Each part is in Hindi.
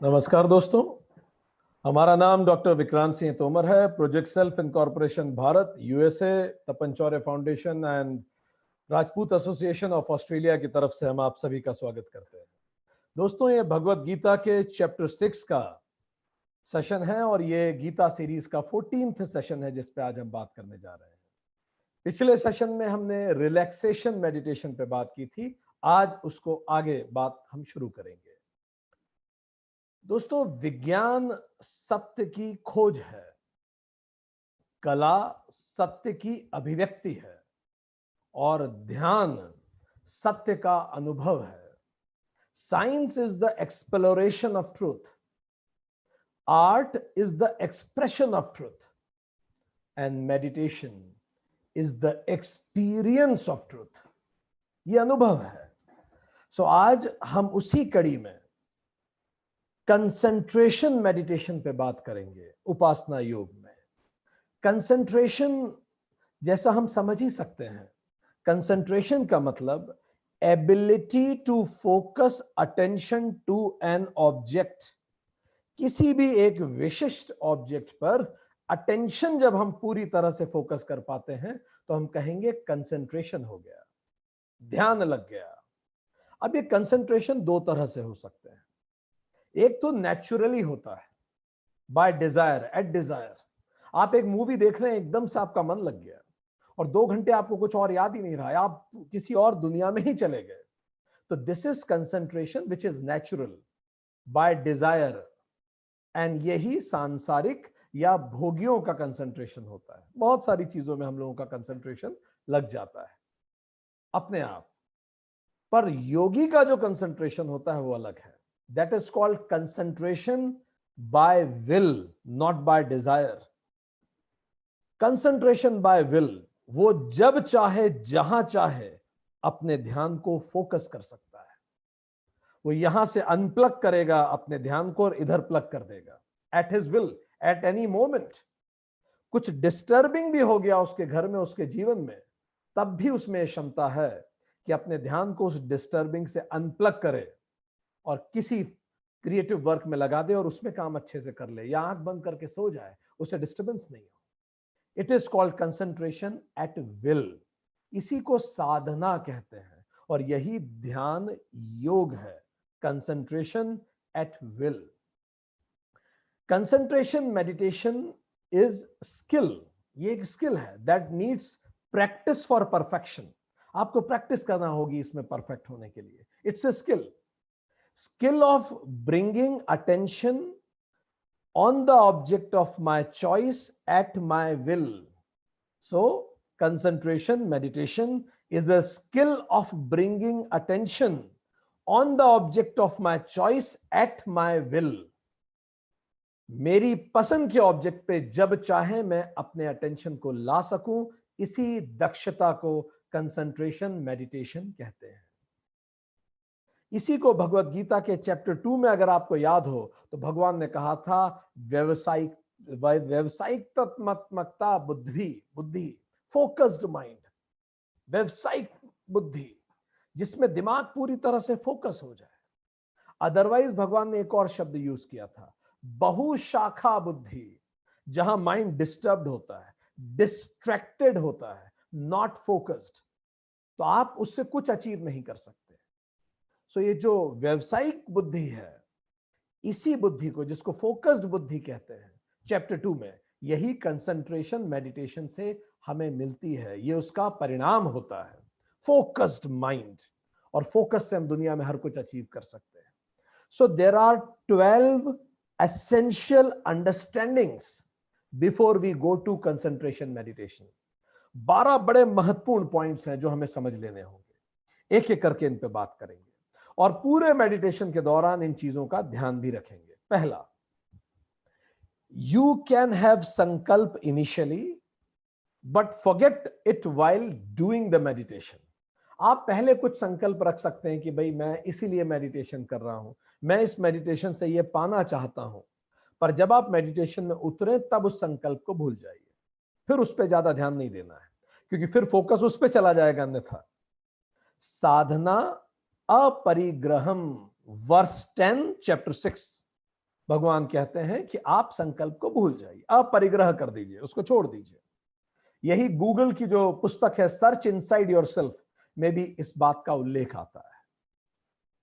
नमस्कार दोस्तों, हमारा नाम डॉक्टर विक्रांत सिंह तोमर है। Project self incorporation Bharat, USA, Tapanchaure foundation and Rajput association of Australia की तरफ से हम आप सभी का स्वागत करते हैं। दोस्तों, ये भगवत गीता के चैप्टर 6 का सेशन है और ये गीता सीरीज का 14th सेशन है जिस पे आज हम बात करने जा रहे हैं। पिछले सेशन में हमने रिलैक्सेशन मेडिटेशन पे बात की थी, आज उसको आगे बात हम शुरू करेंगे। दोस्तों, विज्ञान सत्य की खोज है, कला सत्य की अभिव्यक्ति है और ध्यान सत्य का अनुभव है। Science is the exploration of truth, art is the expression of truth and meditation is the experience of truth. यह अनुभव है। सो आज हम उसी कड़ी में कंसंट्रेशन मेडिटेशन पे बात करेंगे। उपासना योग में कंसंट्रेशन जैसा हम समझ ही सकते हैं, कंसंट्रेशन का मतलब ability to focus attention to an object. किसी भी एक विशिष्ट ऑब्जेक्ट पर अटेंशन जब हम पूरी तरह से फोकस कर पाते हैं तो हम कहेंगे कंसंट्रेशन हो गया, ध्यान लग गया। अब ये कंसंट्रेशन दो तरह से हो सकते हैं। एक तो नेचुरली होता है, बाय डिजायर, एट डिजायर। आप एक मूवी देख रहे हैं, एकदम से आपका मन लग गया और 2 घंटे आपको कुछ और याद ही नहीं रहा, आप किसी और दुनिया में ही चले गए। तो this is concentration which is natural by desire, and यही सांसारिक या भोगियों का कंसंट्रेशन होता है। बहुत सारी चीजों में हम लोगों का कंसंट्रेशन लग जाता है अपने आप, पर योगी का जो कंसंट्रेशन होता है वो अलग है। That is called concentration by will, not by desire. Concentration by will, वो जब चाहे जहां चाहे अपने ध्यान को फोकस कर सकता है। वो यहां से अनप्लग करेगा अपने ध्यान को और इधर प्लग कर देगा at his will, at any moment. कुछ डिस्टर्बिंग भी हो गया उसके घर में, उसके जीवन में, तब भी उसमें क्षमता है कि अपने ध्यान को उस डिस्टर्बिंग से अनप्लग करे और किसी क्रिएटिव वर्क में लगा दे और उसमें काम अच्छे से कर ले, या आंख बंद करके सो जाए, उसे डिस्टर्बेंस नहीं हो। It is called concentration at will. इसी को साधना कहते हैं और यही ध्यान योग है, concentration at will. Concentration meditation is skill. ये एक स्किल है that needs practice for perfection. आपको प्रैक्टिस करना होगी इसमें परफेक्ट होने के लिए। It's a skill of bringing attention on the object of my choice at my will. So concentration meditation is a skill of bringing attention on the object of my choice at my will. मेरी पसंद के ऑब्जेक्ट पे जब चाहे मैं अपने अटेंशन को ला सकूं, इसी दक्षता को कंसंट्रेशन मेडिटेशन कहते हैं। इसी को भगवत गीता के चैप्टर 2 में अगर आपको याद हो तो भगवान ने कहा था व्यावसायिकतात्मकता बुद्धि, फोकस्ड माइंड, व्यावसायिक बुद्धि जिसमें दिमाग पूरी तरह से फोकस हो जाए। अदरवाइज भगवान ने एक और शब्द यूज किया था, बहुशाखा बुद्धि, जहां माइंड डिस्टर्ब्ड होता है, डिस्ट्रैक्टेड होता है, नॉट फोकस्ड, तो आप उससे कुछ अचीव नहीं कर सकते। सो ये जो व्यवसायिक बुद्धि है, इसी बुद्धि को, जिसको फोकस्ड बुद्धि कहते हैं, चैप्टर 2 में यही कंसंट्रेशन मेडिटेशन से हमें मिलती है। ये उसका परिणाम होता है, फोकस्ड माइंड। और फोकस से हम दुनिया में हर कुछ अचीव कर सकते हैं। So there are 12 essential understandings before we go to concentration meditation. 12 बड़े महत्वपूर्ण पॉइंट्स हैं जो हमें समझ लेने होंगे। एक एक करके इन पे बात करेंगे और पूरे मेडिटेशन के दौरान इन चीजों का ध्यान भी रखेंगे। पहला, यू कैन हैव संकल्प initially but forget it while doing the meditation. आप पहले कुछ संकल्प रख सकते हैं कि भाई मैं इसीलिए मेडिटेशन कर रहा हूं, मैं इस मेडिटेशन से ये पाना चाहता हूं, पर जब आप मेडिटेशन में उतरे तब उस संकल्प को भूल जाइए, फिर उस पर ज्यादा ध्यान नहीं देना है, क्योंकि फिर फोकस उस पर चला जाएगा अन्यथा। साधना अपरिग्रहम, वर्स 10 चैप्टर 6। भगवान कहते हैं कि आप संकल्प को भूल जाइए, अपरिग्रह कर दीजिए, उसको छोड़ दीजिए। यही गूगल की जो पुस्तक है सर्च इनसाइड योरसेल्फ में भी इस बात का उल्लेख आता है।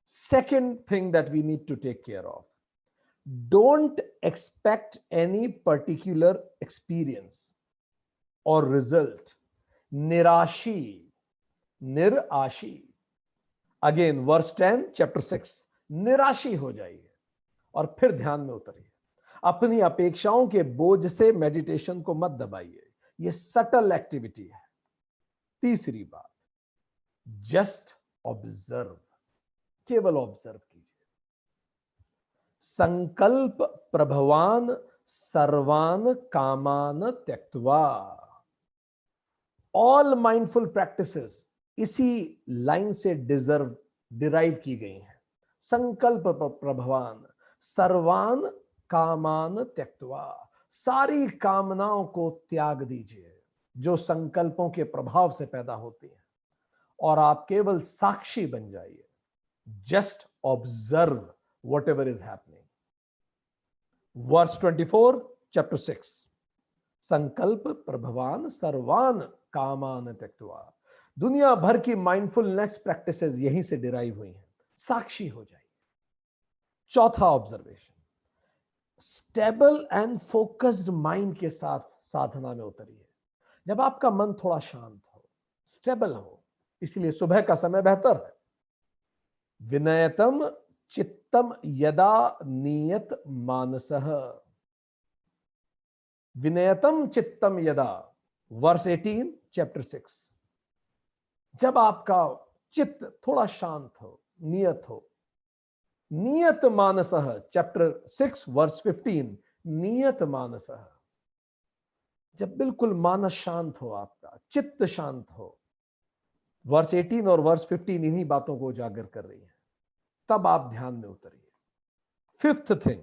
Second thing that we need to take care of, don't expect any particular experience और रिजल्ट। निराशी, निराशी, अगेन वर्स 10 चैप्टर 6, निराशी हो जाइए और फिर ध्यान में उतरिए। अपनी अपेक्षाओं के बोझ से मेडिटेशन को मत दबाइए, ये सटल एक्टिविटी है। तीसरी बात, जस्ट ऑब्जर्व, केवल ऑब्जर्व कीजिए। संकल्प प्रभवान सर्वान कामान त्यक्त्वा, ऑल माइंडफुल प्रैक्टिसेस इसी लाइन से डिराइव की गई हैं। संकल्प प्रभवान सर्वान कामान त्यक्त्वा, सारी कामनाओं को त्याग दीजिए जो संकल्पों के प्रभाव से पैदा होती हैं, और आप केवल साक्षी बन जाइए। Just observe whatever is happening. Verse 24 chapter 6, संकल्प प्रभवान सर्वान कामान त्यक्त्वा। दुनिया भर की माइंडफुलनेस प्रैक्टिसेस यहीं से डिराइव हुई हैं। साक्षी हो जाइए। चौथा observation, stable and focused mind के साथ साधना में उतरिए। जब आपका मन थोड़ा शांत हो, स्टेबल हो, इसलिए सुबह का समय बेहतर है। विनयतम चित्तम यदा नियत मानसः, विनयतम चित्तम यदा, वर्स 18 चैप्टर 6। जब आपका चित्त थोड़ा शांत हो, नियत हो, नियत मानसः चैप्टर 6 वर्स 15, नियत मानसः, जब बिल्कुल मानस शांत हो, आपका चित्त शांत हो, वर्स 18 और वर्स 15 इन्हीं बातों को उजागर कर रही है, तब आप ध्यान में उतरिए। Fifth thing,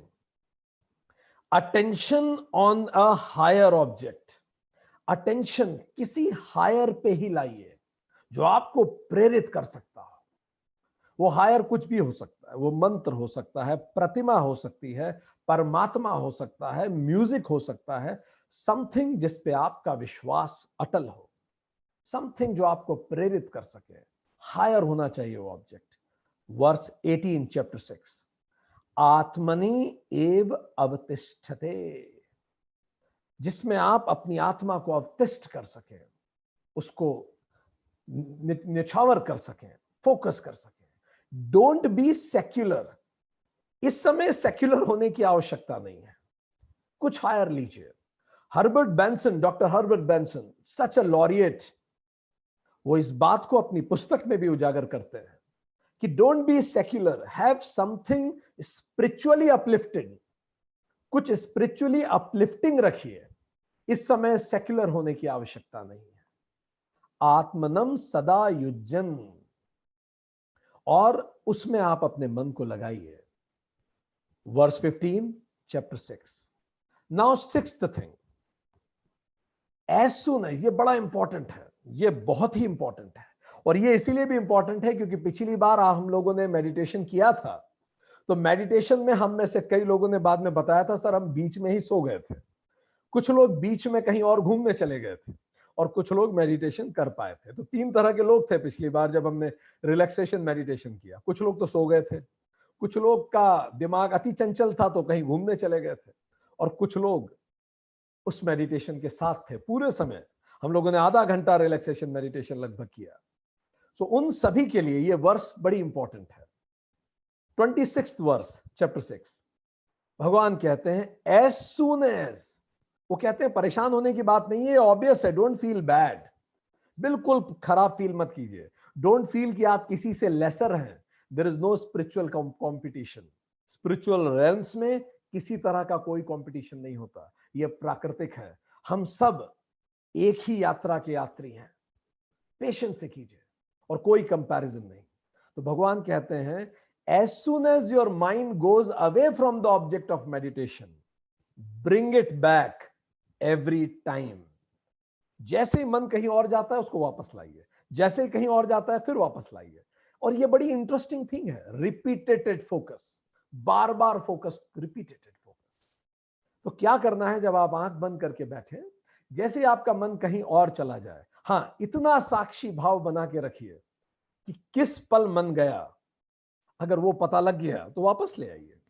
attention on a higher object. Attention किसी हायर पे ही लाइए जो आपको प्रेरित कर सकता हो। वो हायर कुछ भी हो सकता है, वो मंत्र हो सकता है, प्रतिमा हो सकती है, परमात्मा हो सकता है, म्यूजिक हो सकता है, समथिंग जिस पे आपका विश्वास अटल हो, समथिंग जो आपको प्रेरित कर सके। हायर होना चाहिए वो ऑब्जेक्ट। वर्स 18 चैप्टर 6, आत्मनि एव अवतिष्ठते, जिसमें आप अपनी आत्मा को अवतिष्ठ कर सकें, उसको निछावर कर सकें, फोकस कर सकें। डोंट बी सेक्युलर, इस समय सेक्युलर होने की आवश्यकता नहीं है, कुछ हायर लीजिए। Herbert Benson, doctor Herbert Benson, such a laureate, वो इस बात को अपनी पुस्तक में भी उजागर करते हैं कि don't be secular, have something spiritually uplifted, कुछ स्पिरिचुअली अपलिफ्टिंग रखिए। इस समय सेक्युलर होने की आवश्यकता नहीं है। आत्मनम सदा युज्यन, और उसमें आप अपने मन को लगाइए। Verse 15 chapter 6। Now sixth thing, as soon as, ये बड़ा इंपॉर्टेंट है, ये बहुत ही इंपॉर्टेंट है, और ये इसीलिए भी इंपॉर्टेंट है क्योंकि पिछली बार हम लोगों ने मेडिटेशन किया था, तो मेडिटेशन में हम में से कई लोगों ने बाद में बताया था, सर हम बीच में ही सो गए थे। कुछ लोग बीच में कहीं और घूमने चले गए थे, और कुछ लोग मेडिटेशन कर पाए थे। तो तीन तरह के लोग थे पिछली बार जब हमने रिलैक्सेशन मेडिटेशन किया। कुछ लोग तो सो गए थे, कुछ लोग का दिमाग अति चंचल था तो कहीं घूमने चले गए थे, और कुछ लोग उस मेडिटेशन के साथ थे पूरे समय। हम लोगों ने आधा घंटा रिलैक्सेशन मेडिटेशन लगभग किया। तो उन सभी के लिए ये वर्स बड़ी इंपॉर्टेंट है। 26th वर्स चैप्टर 6, भगवान कहते हैं एज सून एज, वो कहते हैं परेशान होने की बात नहीं है, ऑब्वियस है, डोंट फील बैड, बिल्कुल खराब फील मत कीजिए। डोंट फील कि आप किसी से लेसर हैं। There is no spiritual competition. Spiritual realms में किसी तरह का कोई कंपटीशन नहीं होता, ये प्राकृतिक है। हम सब एक ही यात्रा के यात्री हैं। पेशेंस से कीजिए, और कोई कंपैरिजन नहीं। तो भगवान कहते हैं as soon as your mind goes away from the object of meditation, bring it back every time. जैसे ही मन कहीं और जाता है उसको वापस लाइए, जैसे ही कहीं और जाता है फिर वापस लाइए। और ये बड़ी इंटरेस्टिंग थिंग है, रिपीटेड फोकस। बार बार फोकस, रिपीटेड फोकस। तो क्या करना है, जब आप आंख बंद करके बैठे, जैसे आपका मन कहीं और चला जाए, हाँ, इतना साक्षी भाव बना के रखिए कि किस पल मन गया, अगर वो पता लग गया तो वापस ले आइए।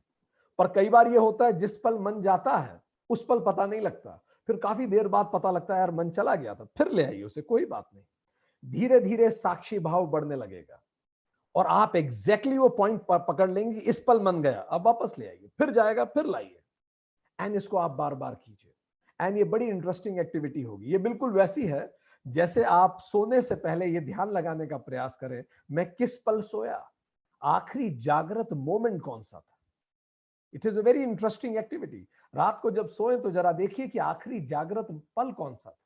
पर कई बार ये होता है, जिस पल मन जाता है उस पल पता नहीं लगता, फिर काफी देर बाद पता लगता है यार मन चला गया था, फिर ले आइए उसे, कोई बात नहीं। धीरे धीरे साक्षी भाव बढ़ने लगेगा और आप एग्जैक्टली वो पॉइंट पकड़ लेंगे, इस पल मन गया, अब वापस ले आइए, फिर जाएगा, फिर लाइए। एंड इसको आप बार बार कीजिए। एंड ये बड़ी इंटरेस्टिंग एक्टिविटी होगी। ये बिल्कुल वैसी है जैसे आप सोने से पहले ये ध्यान लगाने का प्रयास करें, मैं किस पल सोया, आखिरी जागृत मोमेंट कौन सा था। It is a very interesting activity. रात को जब सोए तो जरा देखिए कि आखिरी जागृत पल कौन सा था।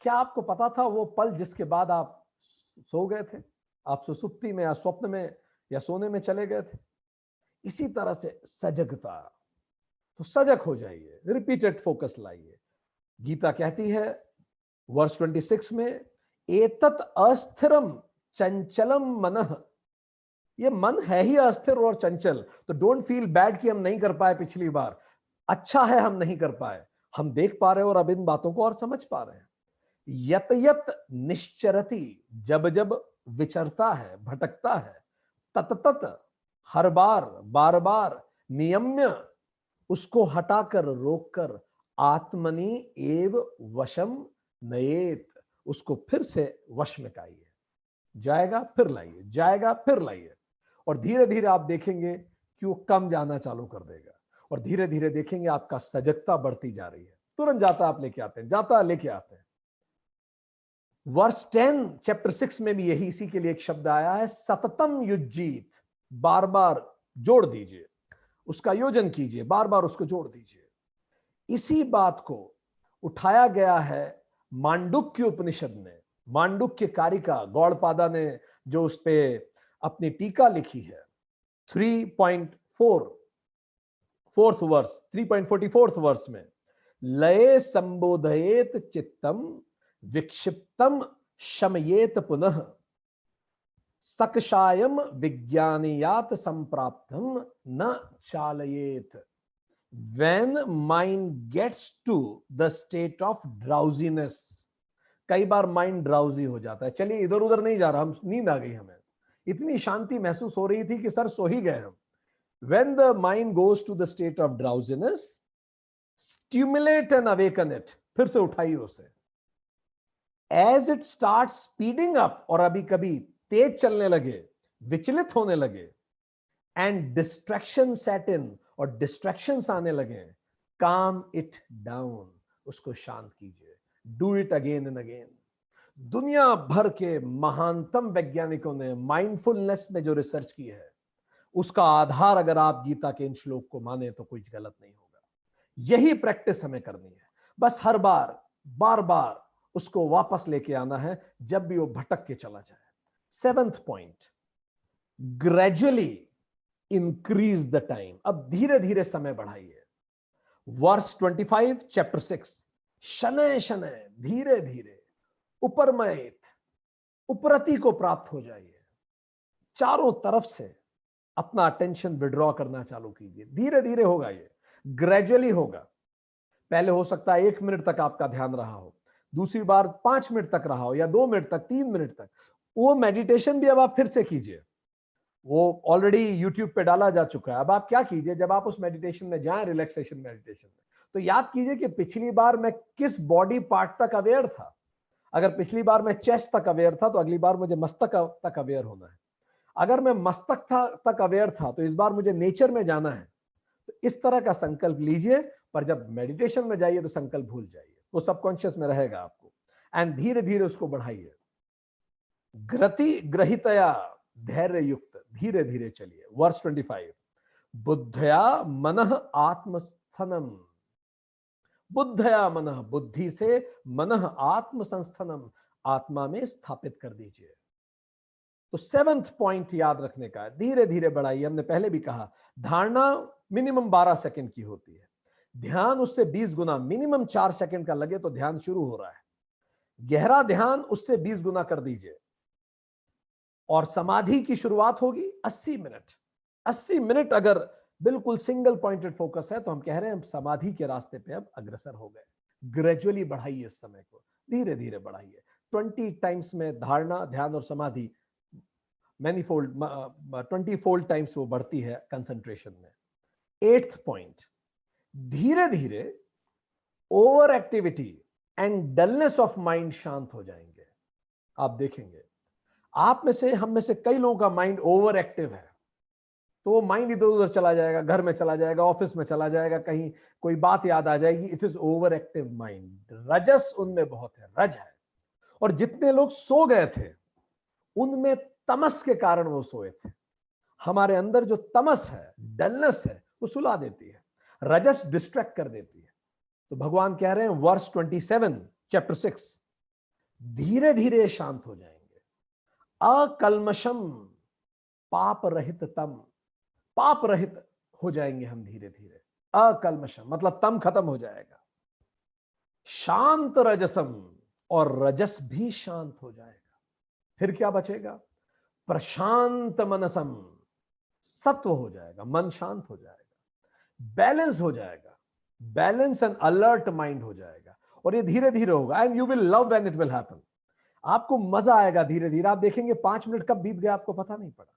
क्या आपको पता था वो पल जिसके बाद आप सो गए थे, आप सुसुप्ति में या स्वप्न में या सोने में चले गए थे। इसी तरह से सजगता, तो सजग हो जाइए, रिपीटेड फोकस लाइए। गीता कहती है वर्स 26 में, एतत् अस्थिरम चंचलम मनः, ये मन है ही अस्थिर और चंचल। तो डोंट फील बैड कि हम नहीं कर पाए पिछली बार, अच्छा है हम नहीं कर पाए, हम देख पा रहे हैं और अब इन बातों को और समझ पा रहे हैं। यत यत निश्चरति, जब जब विचरता है, भटकता है, तत तत, हर बार, बार बार, नियम्य, उसको हटाकर, रोककर, आत्मनि एव वशम नयेत, उसको फिर से वश में लाइए, जाएगा फिर लाइए, जाएगा फिर लाइए। और धीरे धीरे आप देखेंगे कि वो कम जाना चालू कर देगा और धीरे धीरे देखेंगे आपका सजगता बढ़ती जा रही है। तुरंत जाता आप लेके आते हैं, जाता लेके आते हैं। वर्स 10 चैप्टर 6 में भी यही, इसी के लिए एक शब्द आया है, सततम युज्जीत, बार बार जोड़ दीजिए, उसका योजन कीजिए, बार बार उसको जोड़ दीजिए। इसी बात को उठाया गया है मांडुक्य उपनिषद में। मांडुक्य कारिका, गौड़पादा ने जो उस पे अपनी टीका लिखी है, 3.44th वर्स में, लये संबोधयेत चित्तम विक्षिप्तम शमयेत पुनः सकशायम विज्ञानियात संप्राप्तम न चालयेत। When mind gets to the state of drowsiness, कई बार माइंड ड्राउजी हो जाता है, चलिए इधर उधर नहीं जा रहा, हम नींद आ गई, हमें इतनी शांति महसूस हो रही थी कि सर सो ही गए हम। When the mind goes to the state of drowsiness, stimulate and awaken it, फिर से उठाइए उसे। As it starts speeding up, और अभी कभी तेज चलने लगे, विचलित होने लगे, and distraction set in, और डिस्ट्रैक्शंस आने लगे, काम इट डाउन, उसको शांत कीजिए। Do it again and again. दुनिया भर के महानतम वैज्ञानिकों ने माइंडफुलनेस में जो रिसर्च की है, उसका आधार अगर आप गीता के इन श्लोक को माने तो कुछ गलत नहीं होगा। यही प्रैक्टिस हमें करनी है, बस हर बार, बार बार उसको वापस लेके आना है जब भी वो भटक के चला जाए। 7th point, gradually increase the time, अब धीरे धीरे समय बढ़ाइए। वर्स 25 चैप्टर 6, शनय शनय, धीरे धीरे, उपरमयित, उपरति को प्राप्त हो जाइए। चारों तरफ से अपना अटेंशन विड्रॉ करना चालू कीजिए। धीरे धीरे होगा, ये ग्रेजुअली होगा। पहले हो सकता है 1 मिनट तक आपका ध्यान रहा हो, दूसरी बार 5 मिनट तक रहा हो, या 2 मिनट तक, 3 मिनट तक। वो मेडिटेशन भी अब आप फिर से कीजिए, वो ऑलरेडी यूट्यूब पे डाला जा चुका है। अब आप क्या कीजिए, जब आप उस मेडिटेशन में जाएं, रिलैक्सेशन मेडिटेशन में, तो याद कीजिए कि पिछली बार मैं किस बॉडी पार्ट तक अवेयर था। अगर पिछली बार मैं चेस्ट तक अवेयर था तो अगली बार मुझे मस्तक तक अवेयर होना है। अगर मैं मस्तक तक अवेयर था तो इस बार मुझे नेचर में जाना है। तो इस तरह का संकल्प लीजिए, पर जब मेडिटेशन में जाइए तो संकल्प भूल जाइए, वो सबकॉन्शियस में रहेगा आपको। एंड धीरे धीरे उसको बढ़ाइए। ग्रति ग्रहितया, धैर्य युक्त, धीरे धीरे चलिए। वर्स 25, बुद्धया मनः आत्मस्थनम, बुद्धया मनः, बुद्धि से, मनः आत्मसंस्थनम, आत्मा में स्थापित कर दीजिए। तो 7th पॉइंट याद रखने का है, धीरे धीरे बढ़ाइए। हमने पहले भी कहा, धारणा मिनिमम 12 सेकंड की होती है, ध्यान उससे 20 गुना, मिनिमम 4 सेकंड का लगे तो ध्यान शुरू हो रहा है। गहरा ध्यान उससे 20 गुना कर दीजिए। और समाधि की शुरुआत होगी 80 मिनट। 80 मिनट अगर बिल्कुल सिंगल पॉइंटेड फोकस है तो हम कह रहे हैं हम समाधि के रास्ते पे अब अग्रसर हो गए। ग्रेजुअली बढ़ाइए इस समय को, धीरे धीरे बढ़ाइए। 20 टाइम्स में धारणा, ध्यान और समाधि मैनी फोल्ड, 20 फोल्ड टाइम्स वो बढ़ती है कंसंट्रेशन में। 8th पॉइंट, धीरे धीरे over activity and dullness of mind शांत हो जाएंगे। आप देखेंगे आप में से, हम में से कई लोगों का माइंड ओवर एक्टिव है, तो वो माइंड इधर उधर चला जाएगा, घर में चला जाएगा, ऑफिस में चला जाएगा, कहीं कोई बात याद आ जाएगी। It is over active mind. रजस उनमें बहुत है, रज है। और जितने लोग सो गए थे उनमें तमस के कारण वो सोए थे। हमारे अंदर जो तमस है, डलनेस है, वो सुला देती है, रजस डिस्ट्रैक्ट कर देती है। तो भगवान कह रहे हैं वर्स 27 चैप्टर 6, धीरे धीरे शांत हो जाएंगे। अकल्मषम पाप रहित तम, पाप रहित हो जाएंगे हम धीरे धीरे। अकल्मषम मतलब तम खत्म हो जाएगा। शांत रजसम, और रजस भी शांत हो जाएगा। फिर क्या बचेगा? प्रशांत मनसम, सत्व हो जाएगा, मन शांत हो जाएगा, बैलेंस हो जाएगा, बैलेंस एंड अलर्ट माइंड हो जाएगा। और ये धीरे धीरे होगा and you will love when it will happen. आपको मजा आएगा धीरे धीरे। आप देखेंगे 5 मिनट कब बीत गया आपको पता नहीं पड़ा,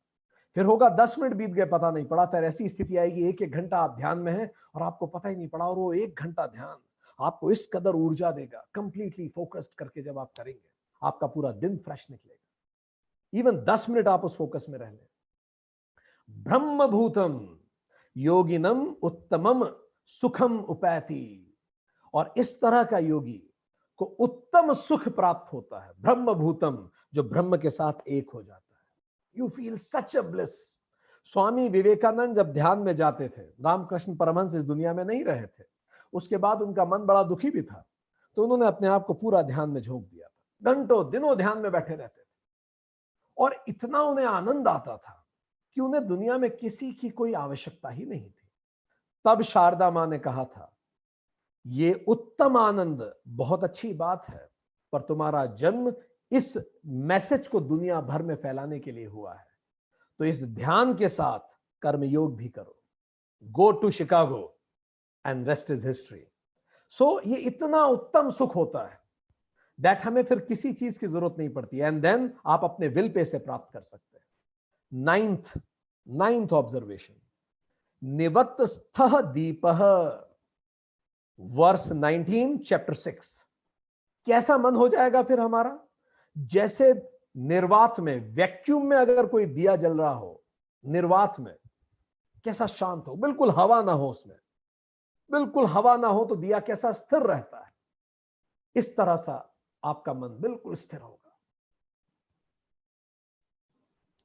फिर होगा 10 मिनट बीत गए पता नहीं पड़ा, फिर ऐसी स्थिति आएगी 1-1 घंटा आप ध्यान में हैं और आपको पता ही नहीं पड़ा। और वो 1 घंटा ध्यान आपको इस कदर ऊर्जा देगा, कंप्लीटली फोकस्ड करके जब आप करेंगे आपका पूरा दिन फ्रेश निकलेगा। इवन 10 मिनट आप उस फोकस में रह लें। ब्रह्मभूतम योगिनम उत्तमम सुखम उपैति, और इस तरह का योगी को उत्तम सुख प्राप्त होता है। ब्रह्मभूतम, जो ब्रह्म के साथ एक हो जाता है। You feel such a bliss. Swami Vivekananda जब ध्यान में जाते थे, रामकृष्ण परमहंस इस दुनिया में नहीं रहे थे, उसके बाद उनका मन बड़ा दुखी भी था, तो उन्होंने अपने आप को पूरा ध्यान में झोंक दिया था। घंटों दिनों ध्यान में बैठे रहते थे और इतना उन्हें आनंद आता था कि उन्हें दुनिया में किसी की कोई आवश्यकता ही नहीं थी। तब शारदा मां ने कहा था, ये उत्तम आनंद बहुत अच्छी बात है, पर तुम्हारा जन्म इस मैसेज को दुनिया भर में फैलाने के लिए हुआ है, तो इस ध्यान के साथ कर्मयोग भी करो। Go to Chicago and rest is history. So ये इतना उत्तम सुख होता है दैट हमें फिर किसी चीज की जरूरत नहीं पड़ती, एंड देन आप अपने विल पे से प्राप्त कर सकते हैं। नाइन्थ ऑब्जर्वेशन, निवत्तस्थः दीपः, वर्स 19 चैप्टर 6। कैसा मन हो जाएगा फिर हमारा? जैसे निर्वात में, वैक्यूम में अगर कोई दिया जल रहा हो, निर्वात में कैसा शांत हो, बिल्कुल हवा ना हो उसमें, बिल्कुल हवा ना हो तो दिया कैसा स्थिर रहता है, इस तरह सा आपका मन बिल्कुल स्थिर होगा।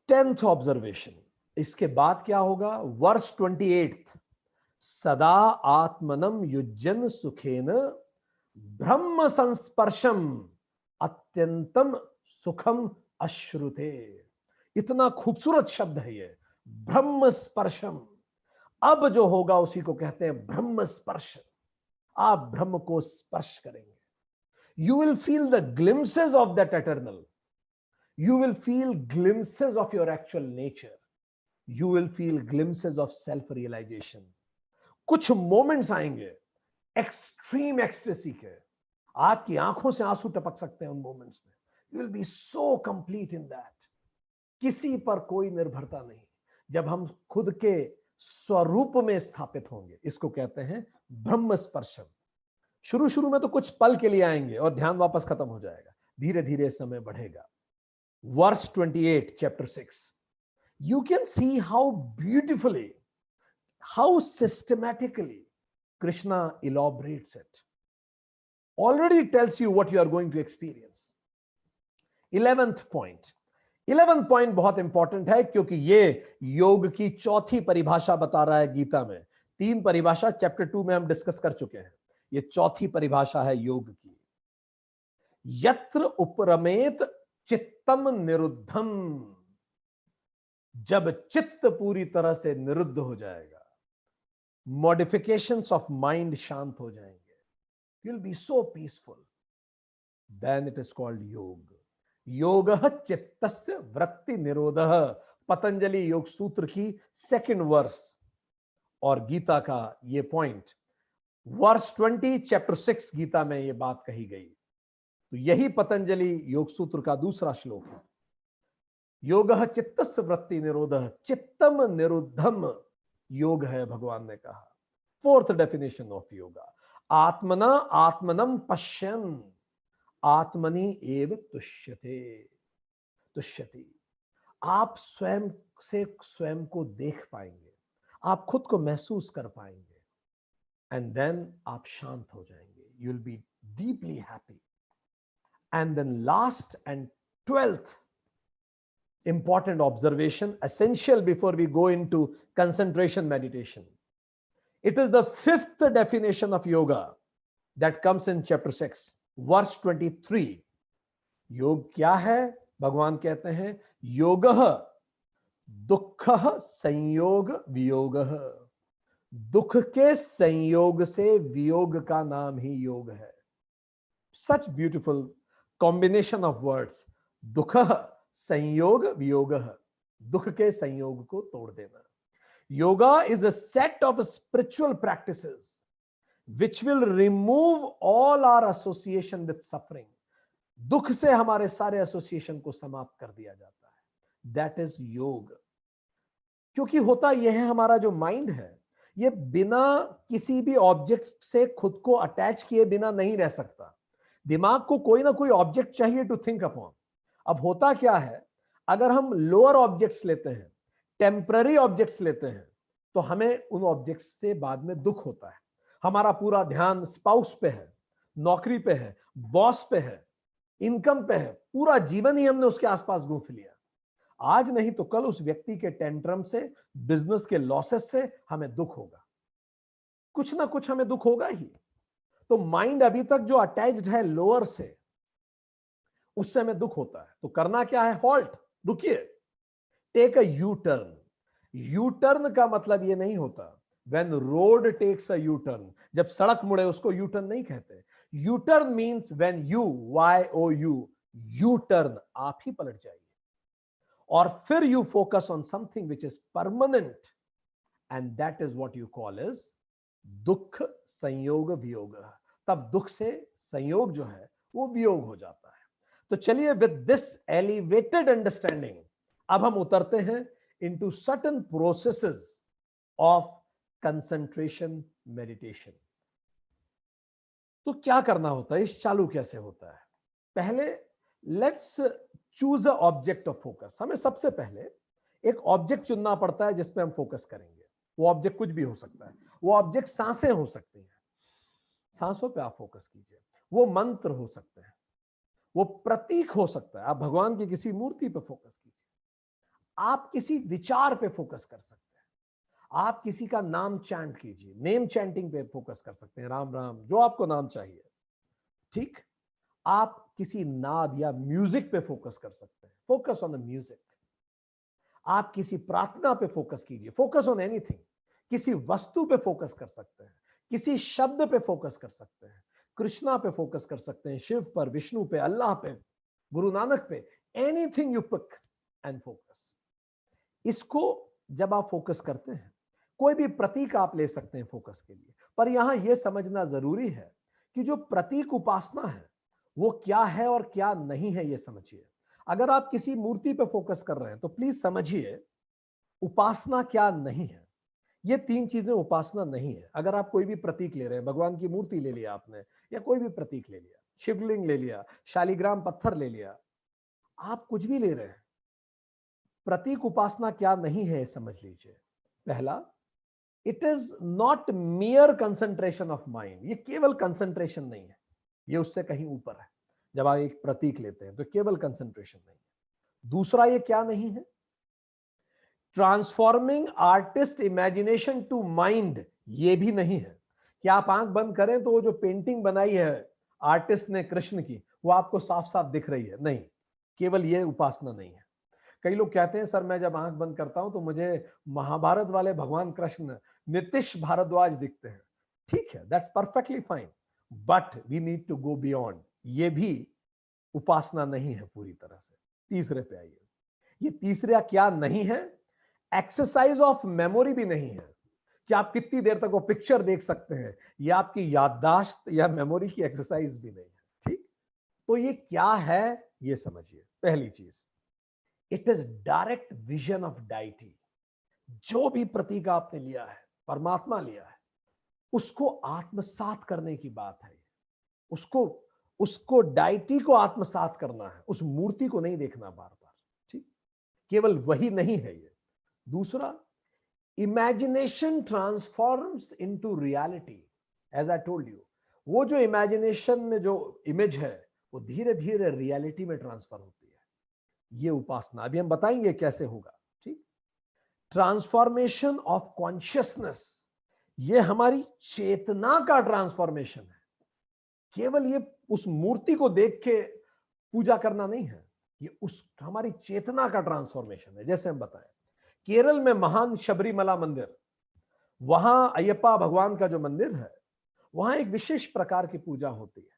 10th ऑब्जर्वेशन, इसके बाद क्या होगा? वर्स 28, सदा आत्मनम युज्यन सुखेन ब्रह्म संस्पर्शम अत्यंतम सुखम अश्रुते। इतना खूबसूरत शब्द है ये, ब्रह्म स्पर्शम। अब जो होगा उसी को कहते हैं ब्रह्म स्पर्श। आप ब्रह्म को स्पर्श करेंगे। You will feel the glimpses of that eternal, you will feel glimpses of your actual nature, you will feel glimpses of self realisation. कुछ मोमेंट्स आएंगे एक्सट्रीम एक्सटेसी के, आपकी आंखों से आंसू टपक सकते हैं उन मोमेंट्स में। You will be so complete in that, किसी पर कोई निर्भरता नहीं, जब हम खुद के स्वरूप में स्थापित होंगे। इसको कहते हैं ब्रह्म स्पर्शम। शुरू शुरू में तो कुछ पल के लिए आएंगे और ध्यान वापस खत्म हो जाएगा, धीरे धीरे समय बढ़ेगा। Verse 28 chapter 6, you can see how beautifully, how systematically Krishna elaborates it. Already tells you what you are going to experience. 11th point, 11th point बहुत इंपॉर्टेंट है क्योंकि ये योग की चौथी परिभाषा बता रहा है गीता में। 3 परिभाषा चैप्टर 2 में हम डिस्कस कर चुके हैं, ये चौथी परिभाषा है योग की। यत्र उपरमेत चित्तम निरुद्धम, जब चित्त पूरी तरह से निरुद्ध हो जाएगा, मॉडिफिकेशंस ऑफ माइंड शांत हो जाएंगे, you will be so peaceful, then it is called yoga. योगः चित्तस्य वृत्ति निरोधः पतंजलि योग सूत्र की सेकंड वर्स और गीता का ये पॉइंट, वर्स 20 चैप्टर 6 गीता में ये बात कही गई। तो यही पतंजलि योग सूत्र का दूसरा श्लोक है। योगः चित्तस्य वृत्ति निरोधः चित्तम निरुद्धम योग है, भगवान ने कहा। फोर्थ डेफिनेशन ऑफ योगा, आत्मना आत्मनम पश्यन् आत्मनि एव तुष्यते तुष्यति। आप स्वयं से स्वयं को देख पाएंगे, आप खुद को महसूस कर पाएंगे, एंड देन आप शांत हो जाएंगे, you will be deeply happy. And then last and 12th important observation, essential before we go into concentration meditation. It is the 5th definition of yoga that comes in chapter 6 verse 23. योग क्या है? भगवान कहते हैं योगः दुःखः संयोग वियोगः। दुख के संयोग से वियोग का नाम ही योग है। Such beautiful combination of words, दुःखः संयोग वियोग, दुख के संयोग को तोड़ देना। Yoga is a set of spiritual practices which will remove all our association with suffering. दुख से हमारे सारे एसोसिएशन को समाप्त कर दिया जाता है, दैट इज योग। क्योंकि होता यह है, हमारा जो माइंड है ये बिना किसी भी ऑब्जेक्ट से खुद को अटैच किए बिना नहीं रह सकता। दिमाग को कोई ना कोई ऑब्जेक्ट चाहिए टू थिंक अपॉन। अब होता क्या है, अगर हम लोअर ऑब्जेक्ट्स लेते हैं, टेम्पररी ऑब्जेक्ट्स लेते हैं, तो हमें उन ऑब्जेक्ट्स से बाद में दुख होता है। हमारा पूरा ध्यान स्पाउस पे है, नौकरी पे है, बॉस पे है, इनकम पे है, पूरा जीवन ही हमने उसके आसपास गूंथ लिया। आज नहीं तो कल उस व्यक्ति के टेंट्रम से, बिजनेस के लॉसेस से हमें दुख होगा, कुछ ना कुछ हमें दुख होगा ही। तो माइंड अभी तक जो अटैच्ड है लोअर से, उससे हमें दुख होता है। तो करना क्या है? हॉल्ट, रुकिए, take a U turn. U turn का मतलब ये नहीं होता when road takes a U turn, जब सड़क मुड़े उसको यू टर्न नहीं कहते। U turn means when you, YOU, U turn, आप ही पलट जाइए और फिर you focus on something which is permanent, and that is what you call is दुख संयोग वियोग। तब दुख से संयोग जो है वो वियोग हो जाता है। तो चलिए, विद दिस एलिवेटेड अंडरस्टैंडिंग अब हम उतरते हैं into certain processes of concentration meditation. तो क्या करना होता है, इस चालू कैसे होता है? पहले let's choose a object of focus. हमें सबसे पहले एक ऑब्जेक्ट चुनना पड़ता है जिस पे हम फोकस करेंगे। वो ऑब्जेक्ट कुछ भी हो सकता है, वो ऑब्जेक्ट सांसें हो सकती हैं, सांसों पे आप फोकस कीजिए। वो मंत्र हो सकते हैं, वो प्रतीक हो सकता है, आप भगवान की किसी मूर्ति पे फोकस कीजिए, आप किसी विचार पे फोकस कर सकते हैं, आप किसी का नाम चैंट कीजिए, नेम चैंटिंग पे फोकस कर सकते हैं, राम राम, जो आपको नाम चाहिए, ठीक। आप किसी नाद या म्यूजिक पे फोकस कर सकते हैं, फोकस ऑन द म्यूजिक। आप किसी प्रार्थना पे फोकस कीजिए, फोकस ऑन एनीथिंग। किसी वस्तु पे फोकस कर सकते हैं, किसी शब्द पे फोकस कर सकते हैं, कृष्णा पे फोकस कर सकते हैं, शिव पर, विष्णु पे, अल्लाह पे, गुरु नानक पे, anything you pick and focus. इसको जब आप फोकस करते हैं, कोई भी प्रतीक आप ले सकते हैं फोकस के लिए, पर यहां यह समझना जरूरी है कि जो प्रतीक उपासना है वो क्या है और क्या नहीं है, यह समझिए। अगर आप किसी मूर्ति पे फोकस कर रहे हैं तो प्लीज समझिए उपासना क्या नहीं है। ये तीन चीजें उपासना नहीं है। अगर आप कोई भी प्रतीक ले रहे हैं, भगवान की मूर्ति ले लिया आपने, या कोई भी प्रतीक ले लिया, शिवलिंग ले लिया, शालिग्राम पत्थर ले लिया, आप कुछ भी ले रहे हैं, प्रतीक उपासना क्या नहीं है समझ लीजिए। पहला, it is not मियर concentration of mind. ये केवल कंसंट्रेशन नहीं है, ये उससे कहीं ऊपर है। जब आप एक प्रतीक लेते हैं तो केवल कंसंट्रेशन नहीं है। दूसरा, ये क्या नहीं है? Transforming artist imagination to mind, ये भी नहीं है कि आप आंख बंद करें तो वो जो पेंटिंग बनाई है आर्टिस्ट ने कृष्ण की, वो आपको साफ साफ दिख रही है। नहीं, केवल ये उपासना नहीं है। कई लोग कहते हैं सर मैं जब आंख बंद करता हूं तो मुझे महाभारत वाले भगवान कृष्ण नीतीश भारद्वाज दिखते हैं। ठीक है, that's perfectly fine, but we need to go beyond. ये भी उपासना नहीं है पूरी तरह से। तीसरे पे आइए, ये तीसरा क्या नहीं है, एक्सरसाइज ऑफ मेमोरी भी नहीं है कि आप कितनी देर तक वो पिक्चर देख सकते हैं, ये आपकी याददाश्त या मेमोरी की एक्सरसाइज भी नहीं है। ठीक, तो ये क्या है ये समझिए। पहली चीज, it is direct vision of deity. जो भी प्रतीक आपने लिया है, परमात्मा लिया है, उसको आत्मसात करने की बात है। उसको उसको डाइटी को आत्मसात करना है, उस मूर्ति को नहीं देखना बार बार। ठीक, केवल वही नहीं है ये। दूसरा, imagination transforms into reality. As I told you, वो जो इमेजिनेशन में जो इमेज है वो धीरे धीरे रियलिटी में ट्रांसफर होती है। ये उपासना, अभी हम बताएंगे कैसे होगा। ठीक, ट्रांसफॉर्मेशन ऑफ कॉन्शियसनेस, ये हमारी चेतना का ट्रांसफॉर्मेशन है। केवल ये उस मूर्ति को देख के पूजा करना नहीं है, ये उस हमारी चेतना का ट्रांसफॉर्मेशन है। जैसे हम बताएं, केरल में महान शबरीमला मंदिर, वहां अयप्पा भगवान का जो मंदिर है, वहां एक विशेष प्रकार की पूजा होती है।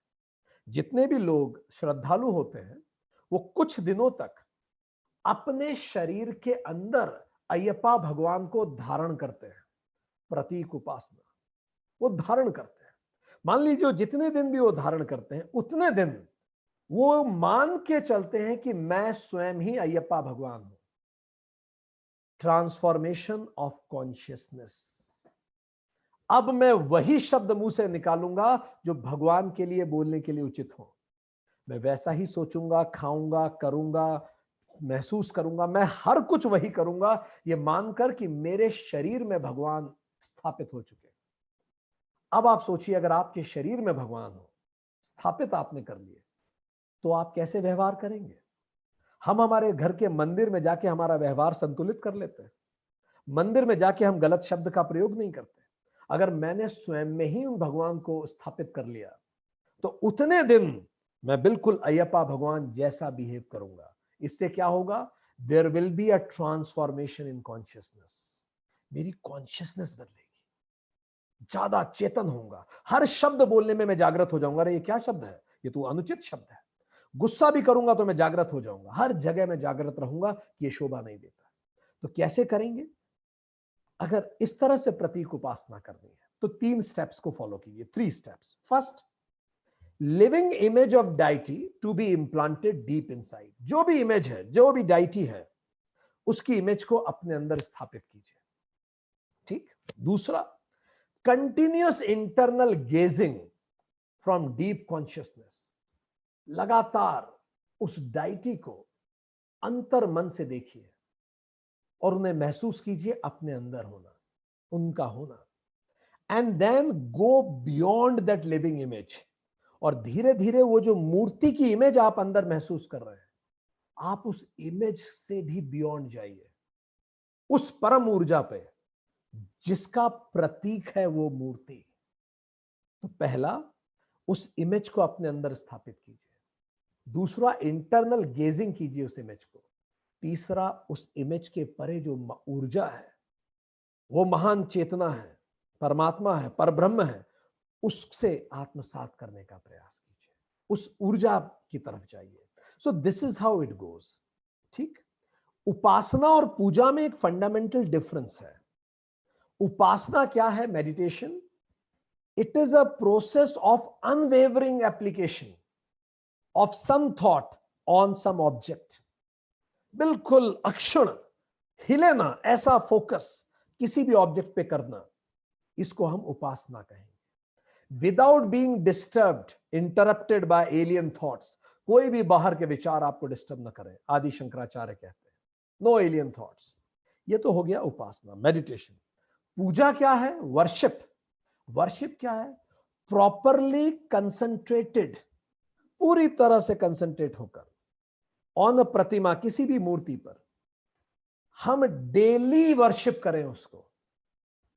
जितने भी लोग श्रद्धालु होते हैं वो कुछ दिनों तक अपने शरीर के अंदर अयप्पा भगवान को धारण करते हैं। प्रतीक उपासना, वो धारण करते हैं। मान लीजिए जितने दिन भी वो धारण करते हैं, उतने दिन वो मान के चलते हैं कि मैं स्वयं ही अयप्पा भगवान हूं। Transformation of consciousness. अब मैं वही शब्द मुंह से निकालूंगा जो भगवान के लिए बोलने के लिए उचित हो। मैं वैसा ही सोचूंगा, खाऊंगा, करूंगा, महसूस करूंगा, मैं हर कुछ वही करूंगा, ये मानकर कि मेरे शरीर में भगवान स्थापित हो चुके। अब आप सोचिए, अगर आपके शरीर में भगवान हो, स्थापित आपने कर लिए, तो आप कैसे व्यवहार करेंगे? हम हमारे घर के मंदिर में जाके हमारा व्यवहार संतुलित कर लेते हैं। मंदिर में जाके हम गलत शब्द का प्रयोग नहीं करते। अगर मैंने स्वयं में ही उन भगवान को स्थापित कर लिया, तो उतने दिन मैं बिल्कुल अयप्पा भगवान जैसा बिहेव करूंगा। इससे क्या होगा? There will be a transformation in consciousness. मेरी कॉन्शियसनेस बदलेगी, ज्यादा चेतन होऊंगा। हर शब्द बोलने में मैं जागृत हो जाऊंगा, अरे ये क्या शब्द है, ये तो अनुचित शब्द है। गुस्सा भी करूंगा तो मैं जागृत हो जाऊंगा, हर जगह मैं जागृत रहूंगा कि ये शोभा नहीं देता। तो कैसे करेंगे? अगर इस तरह से प्रतीक उपासना करनी है तो 3 स्टेप्स को फॉलो कीजिए। 3 steps. First, living image of deity to be implanted deep inside. जो भी इमेज है, जो भी डाइटी है, उसकी इमेज को अपने अंदर स्थापित कीजिए। ठीक। दूसरा, continuous internal gazing from deep consciousness. लगातार उस डाइटी को अंतर मन से देखिए और उन्हें महसूस कीजिए अपने अंदर होना, उनका होना। And then go beyond that living image. और धीरे धीरे वो जो मूर्ति की इमेज आप अंदर महसूस कर रहे हैं, आप उस इमेज से भी बियॉन्ड जाइए, उस परम ऊर्जा पे जिसका प्रतीक है वो मूर्ति। तो पहला, उस इमेज को अपने अंदर स्थापित कीजिए। दूसरा, इंटरनल गेजिंग कीजिए उस इमेज को। तीसरा, उस इमेज के परे जो ऊर्जा है, वो महान चेतना है, परमात्मा है, परब्रह्म है, उससे आत्मसात करने का प्रयास कीजिए, उस ऊर्जा की तरफ जाइए। सो this is how it goes. ठीक। उपासना और पूजा में एक फंडामेंटल डिफरेंस है। उपासना क्या है? Meditation. It is a process of unwavering application of some thought on some object. बिल्कुल अक्षण हिले ना ऐसा फोकस किसी भी ऑब्जेक्ट पे करना, इसको हम उपासना कहेंगे। Without being disturbed, interrupted by alien thoughts. कोई भी बाहर के विचार आपको डिस्टर्ब ना करें, आदि शंकराचार्य कहते हैं। No alien thoughts. ये तो हो गया उपासना, मेडिटेशन। पूजा क्या है? वर्शिप। वर्शिप क्या है? प्रॉपरली कंसंट्रेटेड, पूरी तरह से कंसंट्रेट होकर ऑन अ प्रतिमा, किसी भी मूर्ति पर हम डेली वर्शिप करें उसको।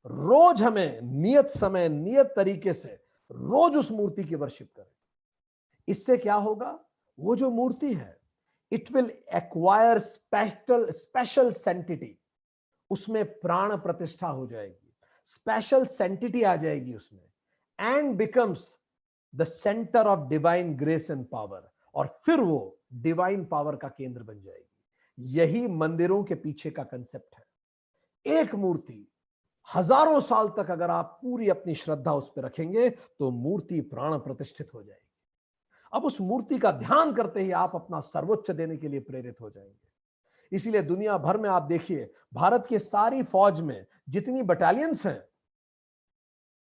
रोज हमें नियत समय, नियत तरीके से रोज उस मूर्ति की वर्शिप करें। इससे क्या होगा? वो जो मूर्ति है, इट विल एक्वायर स्पेशल सेंटिटी। उसमें प्राण प्रतिष्ठा हो जाएगी, स्पेशल सेंटिटी आ जाएगी उसमें, and becomes the centre of divine grace and power. और फिर वो डिवाइन पावर का केंद्र बन जाएगी। यही मंदिरों के पीछे का कंसेप्ट है। एक मूर्ति हजारों साल तक अगर आप पूरी अपनी श्रद्धा उस पर रखेंगे तो मूर्ति प्राण प्रतिष्ठित हो जाएगी। अब उस मूर्ति का ध्यान करते ही आप अपना सर्वोच्च देने के लिए प्रेरित हो जाएंगे। इसीलिए दुनिया भर में आप देखिए, भारत की सारी फौज में जितनी बटालियंस हैं,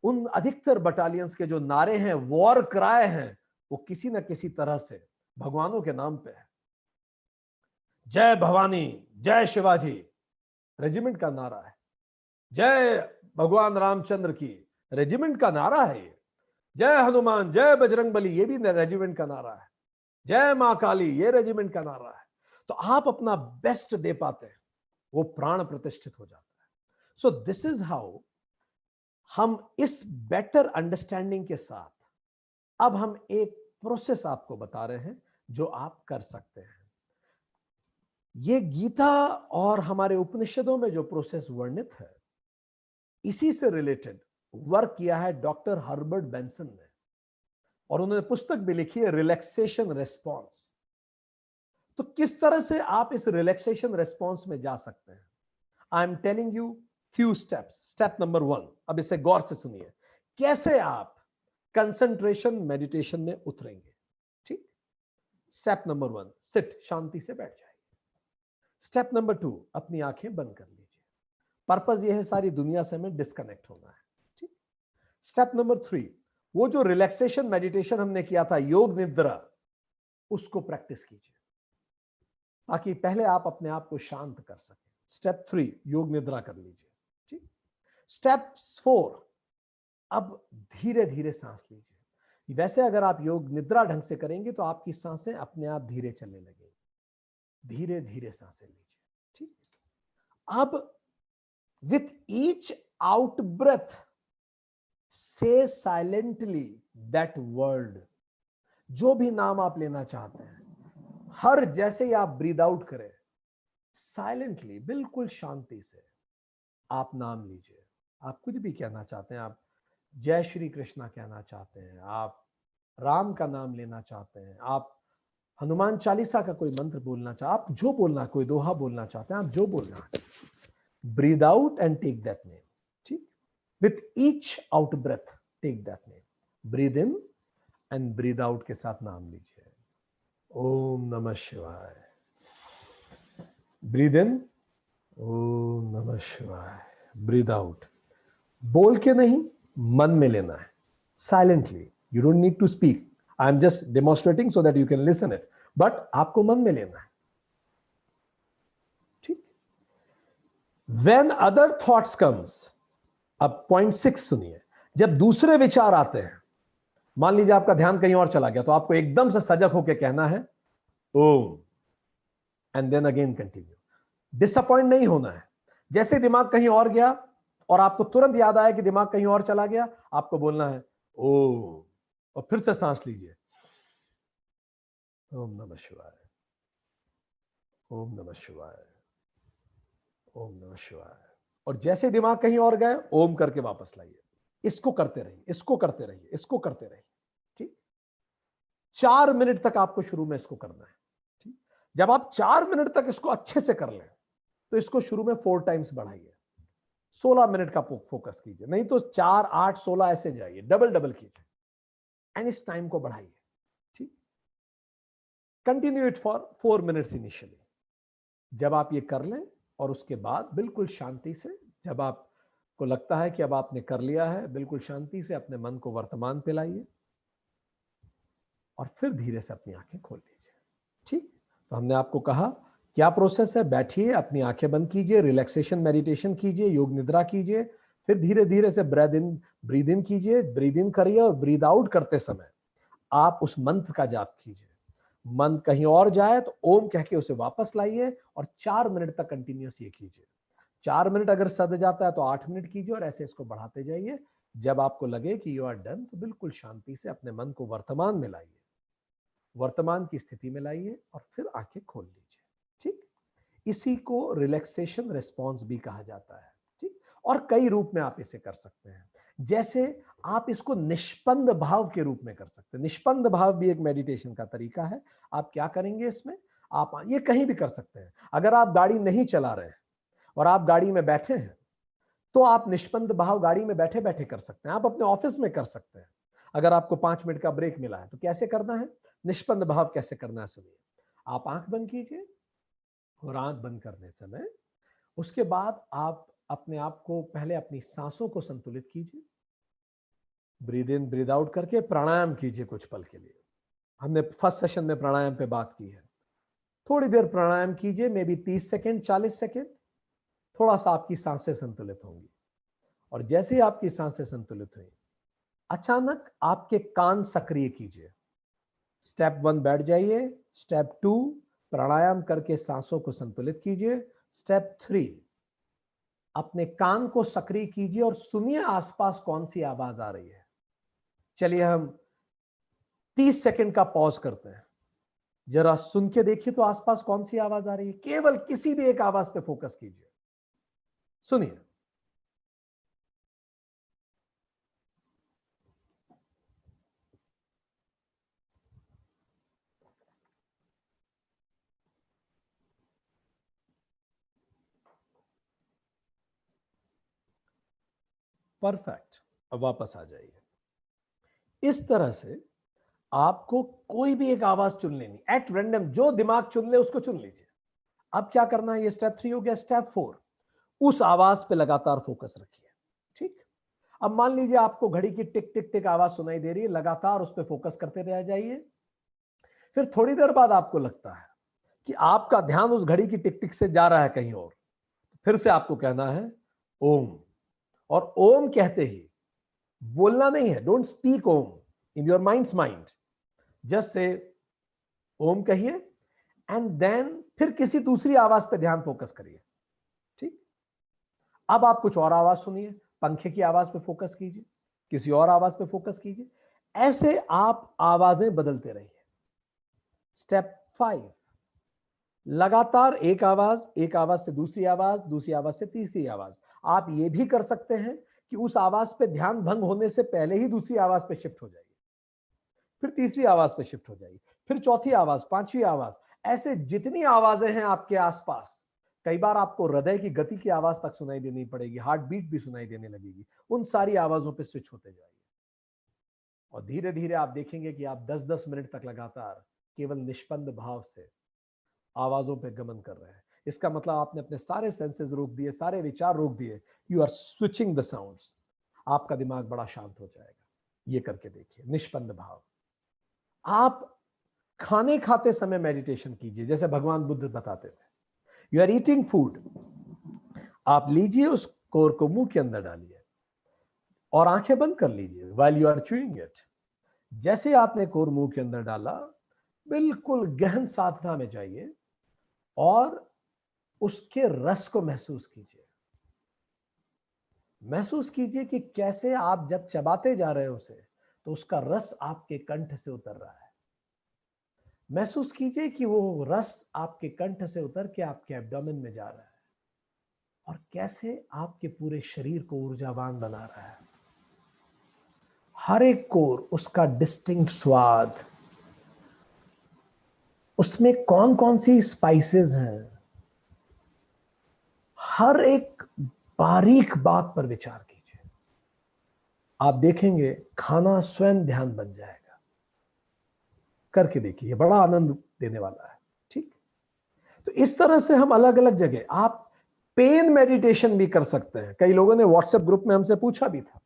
उन अधिकतर बटालियंस के जो नारे हैं, वॉर क्राई हैं, वो किसी न किसी तरह से भगवानों के नाम पे है। जय भवानी, जय शिवाजी रेजिमेंट का नारा है। जय भगवान रामचंद्र की रेजिमेंट का नारा है। जय हनुमान, जय बजरंगबली, ये भी रेजिमेंट का नारा है। जय मां काली, ये रेजिमेंट का नारा है। तो आप अपना बेस्ट दे पाते हैं, वो प्राण प्रतिष्ठित हो जाता है। सो दिस इज हाउ हम इस बेटर अंडरस्टैंडिंग के साथ अब हम एक प्रोसेस आपको बता रहे हैं जो आप कर सकते हैं। ये गीता और हमारे उपनिषदों में जो प्रोसेस वर्णित है, इसी से रिलेटेड वर्क किया है डॉक्टर हर्बर्ट बेंसन ने, और उन्होंने पुस्तक भी लिखी है रिलैक्सेशन रेस्पॉन्स। तो किस तरह से आप इस रिलैक्सेशन रेस्पॉन्स में जा सकते हैं, I am telling you few steps. Step number 1, अब इसे गौर से सुनिए, कैसे आप कंसंट्रेशन मेडिटेशन में उतरेंगे। ठीक, स्टेप नंबर 1, सिट, शांति से बैठ जाइए। स्टेप नंबर 2, अपनी आंखें बंद कर लीजिए। पर्पस यह है सारी दुनिया से हमें डिस्कनेक्ट होना है। ठीक। स्टेप नंबर 3, वो जो रिलैक्सेशन मेडिटेशन हमने किया था, योग निद्रा, उसको प्रैक्टिस कीजिए ताकि पहले आप अपने आप को शांत कर सकें। स्टेप 3, योग निद्रा कर लीजिए। ठीक। स्टेप 4, अब धीरे धीरे सांस लीजिए। वैसे अगर आप योग निद्रा ढंग से करेंगे तो आपकी सांसें अपने आप धीरे चलने लगेंगी। धीरे धीरे सांसें लीजिए। ठीक। अब with each out breath say silently that word, जो भी नाम आप लेना चाहते हैं, हर जैसे ही आप ब्रीद आउट करें, साइलेंटली, बिल्कुल शांति से आप नाम लीजिए। आप कुछ भी कहना चाहते हैं, आप जय श्री कृष्णा कहना चाहते हैं, आप राम का नाम लेना चाहते हैं, आप हनुमान चालीसा का कोई मंत्र बोलना चाहते हैं, आप जो बोलना, कोई दोहा बोलना चाहते हैं, आप जो बोलना, breathe out and take that name. ठीक, with each out breath take that name. Breathe in and breathe out के साथ नाम लीजिए। ओम नमः शिवाय। Breathe in, ओम नमः शिवाय। Breathe out, बोल के नहीं, मन में लेना है, silently. You don't need to speak. I am just demonstrating so that you can listen it. But आपको मन में लेना है। When other thoughts comes, अब पॉइंट 6 सुनिए, जब दूसरे विचार आते हैं, मान लीजिए आपका ध्यान कहीं और चला गया, तो आपको एकदम से सजग होकर कहना है ओम, and then again continue. Disappoint नहीं होना है। जैसे दिमाग कहीं और गया और आपको तुरंत याद आया कि दिमाग कहीं और चला गया, आपको बोलना है ओम, और फिर से सांस लीजिए, ओम नमः शिवाय, ओम नमः शिवाय, ओम नमः शिवाय। और जैसे दिमाग कहीं और गए, ओम करके वापस लाइए। इसको करते रहिए, इसको करते रहिए, इसको करते रहिए। ठीक, 4 मिनट तक आपको शुरू में इसको करना है। ठीक, जब आप 4 मिनट तक इसको अच्छे से कर लें, तो इसको शुरू में 4 टाइम्स बढ़ाइए। 16 मिनट का फोकस कीजिए, नहीं तो 4, 8, 16 ऐसे जाइए, डबल डबल कीजिए, एंड इस टाइम को बढ़ाइए। ठीक, continue it for 4 minutes initially. जब आप ये कर लें और उसके बाद बिल्कुल शांति से, जब आपको लगता है कि अब आपने कर लिया है, बिल्कुल शांति से अपने मन को वर्तमान पे लाइए और फिर धीरे से अपनी आंखें खोल लीजिए। ठीक, तो हमने आपको कहा क्या प्रोसेस है। बैठिए, अपनी आंखें बंद कीजिए, रिलैक्सेशन मेडिटेशन कीजिए, योग निद्रा कीजिए, फिर धीरे धीरे से ब्रीद इन कीजिए, ब्रीद इन करिए, और ब्रीद आउट करते समय आप उस मंत्र का जाप कीजिए। मन कहीं और जाए तो ओम कह के उसे वापस लाइए और 4 मिनट तक कंटिन्यूस ये कीजिए। 4 मिनट अगर सद जाता है तो 8 मिनट कीजिए, और ऐसे इसको बढ़ाते जाइए। जब आपको लगे कि यू आर डन, तो बिल्कुल शांति से अपने मन को वर्तमान में लाइए, वर्तमान की स्थिति में लाइए, और फिर आंखें खोल लीजिए। ठीक, इसी को रिलैक्सेशन रिस्पॉन्स भी कहा जाता है। ठीक, और कई रूप में आप इसे कर सकते हैं। जैसे आप इसको निष्पन्द भाव के रूप में कर सकते हैं। निष्पन्द भाव भी एक मेडिटेशन का तरीका है। आप क्या करेंगे, इसमें आप ये कहीं भी कर सकते हैं। अगर आप गाड़ी नहीं चला रहे हैं और आप गाड़ी में बैठे हैं तो आप निष्पन्द भाव गाड़ी में बैठे बैठे कर सकते हैं, आप अपने ऑफिस में कर सकते हैं। अगर आपको 5 मिनट का ब्रेक मिला है तो कैसे करना है, निष्पन्द भाव कैसे करना है, सुनिए। आप आंख बंद कीजिए और आंख बंद करने समय उसके बाद आप अपने आप को पहले अपनी सांसों को संतुलित कीजिए, ब्रीद इन ब्रीद आउट करके प्राणायाम कीजिए कुछ पल के लिए। हमने फर्स्ट सेशन में प्राणायाम पे बात की है। थोड़ी देर प्राणायाम कीजिए, मे बी 30 सेकेंड 40 सेकेंड, थोड़ा सा आपकी सांसें संतुलित होंगी। और जैसे ही आपकी सांसें संतुलित हुई, अचानक आपके कान सक्रिय कीजिए। स्टेप 1 बैठ जाइए, स्टेप 2 प्राणायाम करके सांसों को संतुलित कीजिए, स्टेप 3 अपने कान को सक्रिय कीजिए और सुनिए आसपास कौन सी आवाज आ रही है। चलिए हम 30 सेकंड का पॉज करते हैं, जरा सुन के देखिए तो आसपास कौन सी आवाज आ रही है। केवल किसी भी एक आवाज पे फोकस कीजिए, सुनिए। परफेक्ट। अब वापस आ जाइए। इस तरह से आपको कोई भी एक आवाज चुन लेनी, एट रैंडम, जो दिमाग चुन ले उसको चुन लीजिए। अब क्या करना है, ये स्टेप 3 हो गया। स्टेप 4 उस आवाज पे लगातार फोकस रखिए। ठीक। अब मान लीजिए आपको घड़ी की टिक टिक टिक आवाज सुनाई दे रही है, लगातार उस पर फोकस करते रह जाइए। फिर थोड़ी देर बाद आपको लगता है कि आपका ध्यान उस घड़ी की टिक टिक से जा रहा है कहीं और, फिर से आपको कहना है ओम। और ओम कहते ही बोलना नहीं है, डोंट स्पीक ओम in your minds mind, just say ओम कहिए एंड देन फिर किसी दूसरी आवाज पे ध्यान फोकस करिए। ठीक। अब आप कुछ और आवाज सुनिए, पंखे की आवाज पे फोकस कीजिए, किसी और आवाज पे फोकस कीजिए। ऐसे आप आवाजें बदलते रहिए। स्टेप 5 लगातार एक आवाज से दूसरी आवाज, दूसरी आवाज से तीसरी आवाज। आप ये भी कर सकते हैं कि उस आवाज पे ध्यान भंग होने से पहले ही दूसरी आवाज पे शिफ्ट हो जाइए, फिर तीसरी आवाज पे शिफ्ट हो जाइए, फिर चौथी आवाज, पांचवी आवाज। ऐसे जितनी आवाजें हैं आपके आसपास, कई बार आपको हृदय की गति की आवाज तक सुनाई देनी पड़ेगी, हार्ट बीट भी सुनाई देने लगेगी। उन सारी आवाजों पे स्विच होते जाइए और धीरे धीरे आप देखेंगे कि आप 10-10 मिनट तक लगातार केवल निष्पन्द भाव से आवाजों पे गमन कर रहे हैं। इसका मतलब आपने अपने सारे सेंसेस रोक दिए, सारे विचार रोक दिए। You are switching the sounds. आपका दिमाग बड़ा शांत हो जाएगा। ये करके देखिए, निष्पन्द भाव। आप खाने खाते समय मेडिटेशन कीजिए, जैसे भगवान बुद्ध बताते थे। यू आर ईटिंग फूड, आप लीजिए उस कोर को मुंह के अंदर डालिए और आंखें बंद कर लीजिए while you are chewing it. जैसे आपने कोर मुंह के अंदर डाला, बिल्कुल गहन साधना में जाइए और उसके रस को महसूस कीजिए। महसूस कीजिए कि कैसे आप जब चबाते जा रहे हो उसे, तो उसका रस आपके कंठ से उतर रहा है। महसूस कीजिए कि वो रस आपके कंठ से उतर के आपके एब्डोमेन में जा रहा है और कैसे आपके पूरे शरीर को ऊर्जावान बना रहा है। हर एक कोर उसका डिस्टिंक्ट स्वाद, उसमें कौन कौन सी स्पाइसेस हैं, हर एक बारीक बात पर विचार कीजिए। आप देखेंगे खाना स्वयं ध्यान बन जाएगा। करके देखिए, बड़ा आनंद देने वाला है। ठीक। तो इस तरह से हम अलग अलग जगह, आप पेन मेडिटेशन भी कर सकते हैं। कई लोगों ने व्हाट्सएप ग्रुप में हमसे पूछा भी था,